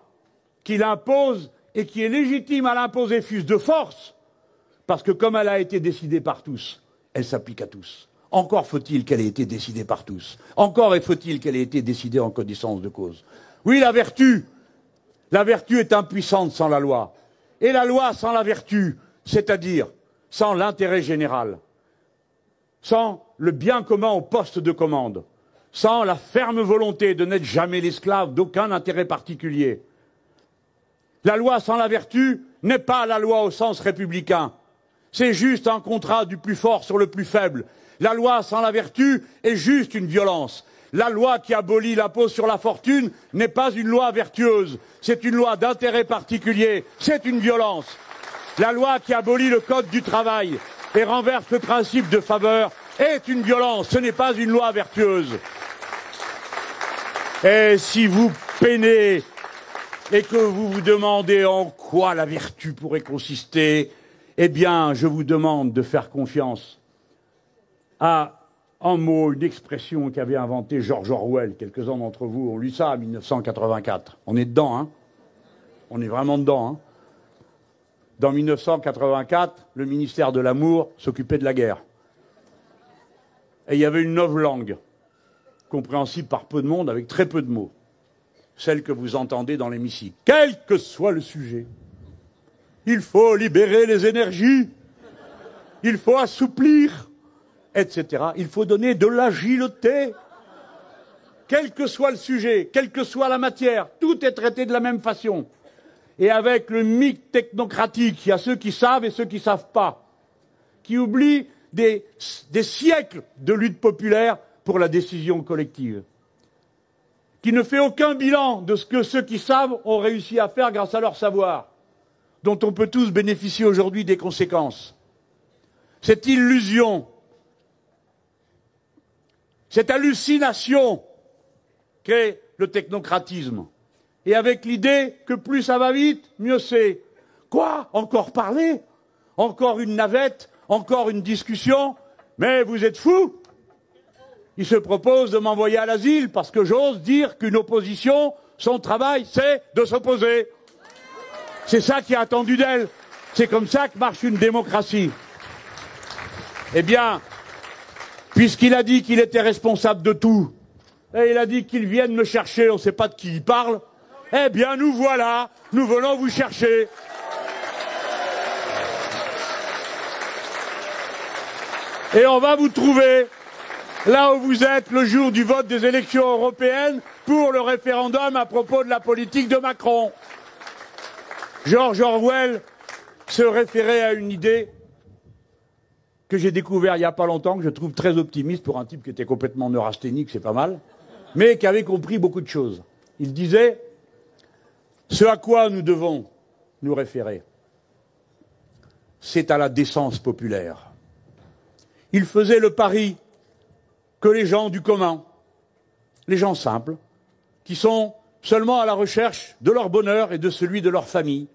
qui l'impose et qui est légitime à l'imposer, fût-ce de force. Parce que comme elle a été décidée par tous, elle s'applique à tous. Encore faut-il qu'elle ait été décidée par tous. Encore faut-il qu'elle ait été décidée en connaissance de cause. Oui, la vertu est impuissante sans la loi. Et la loi sans la vertu, c'est-à-dire sans l'intérêt général, sans le bien commun au poste de commande, sans la ferme volonté de n'être jamais l'esclave d'aucun intérêt particulier. La loi sans la vertu n'est pas la loi au sens républicain. C'est juste un contrat du plus fort sur le plus faible. La loi sans la vertu est juste une violence. La loi qui abolit l'impôt sur la fortune n'est pas une loi vertueuse. C'est une loi d'intérêt particulier. C'est une violence. La loi qui abolit le code du travail et renverse le principe de faveur est une violence. Ce n'est pas une loi vertueuse. Et si vous peinez et que vous vous demandez en quoi la vertu pourrait consister, eh bien, je vous demande de faire confiance à un mot, une expression qu'avait inventé George Orwell. Quelques-uns d'entre vous ont lu ça en 1984. On est dedans, hein? On est vraiment dedans, hein? Dans 1984, le ministère de l'Amour s'occupait de la guerre. Et il y avait une novlangue, compréhensible par peu de monde, avec très peu de mots. Celle que vous entendez dans l'hémicycle. Quel que soit le sujet. Il faut libérer les énergies, il faut assouplir, etc. Il faut donner de l'agilité. Quel que soit le sujet, quelle que soit la matière, tout est traité de la même façon. Et avec le mythe technocratique, il y a ceux qui savent et ceux qui ne savent pas, qui oublient des siècles de lutte populaire pour la décision collective, qui ne fait aucun bilan de ce que ceux qui savent ont réussi à faire grâce à leur savoir, dont on peut tous bénéficier aujourd'hui des conséquences. Cette illusion, cette hallucination qu'est le technocratisme, et avec l'idée que plus ça va vite, mieux c'est. Quoi? Encore parler? Encore une navette? Encore une discussion? Mais vous êtes fous? Il se propose de m'envoyer à l'asile parce que j'ose dire qu'une opposition, son travail, c'est de s'opposer. C'est ça qui est attendu d'elle. C'est comme ça que marche une démocratie. Eh bien, puisqu'il a dit qu'il était responsable de tout, et il a dit qu'il vienne me chercher, on ne sait pas de qui il parle, eh bien nous voilà, nous venons vous chercher. Et on va vous trouver là où vous êtes le jour du vote des élections européennes pour le référendum à propos de la politique de Macron. George Orwell se référait à une idée que j'ai découverte il n'y a pas longtemps, que je trouve très optimiste pour un type qui était complètement neurasthénique, c'est pas mal, mais qui avait compris beaucoup de choses. Il disait, ce à quoi nous devons nous référer, c'est à la décence populaire. Il faisait le pari que les gens du commun, les gens simples, qui sont seulement à la recherche de leur bonheur et de celui de leur famille,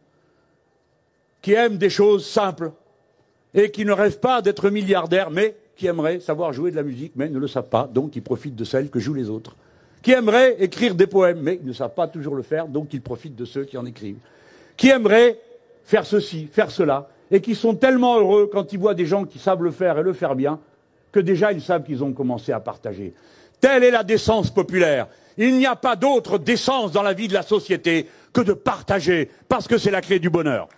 qui aiment des choses simples et qui ne rêvent pas d'être milliardaires, mais qui aimeraient savoir jouer de la musique, mais ne le savent pas, donc ils profitent de celle que jouent les autres, qui aimeraient écrire des poèmes, mais ils ne savent pas toujours le faire, donc ils profitent de ceux qui en écrivent, qui aimeraient faire ceci, faire cela, et qui sont tellement heureux quand ils voient des gens qui savent le faire et le faire bien, que déjà ils savent qu'ils ont commencé à partager. Telle est la décence populaire. Il n'y a pas d'autre décence dans la vie de la société que de partager, parce que c'est la clé du bonheur.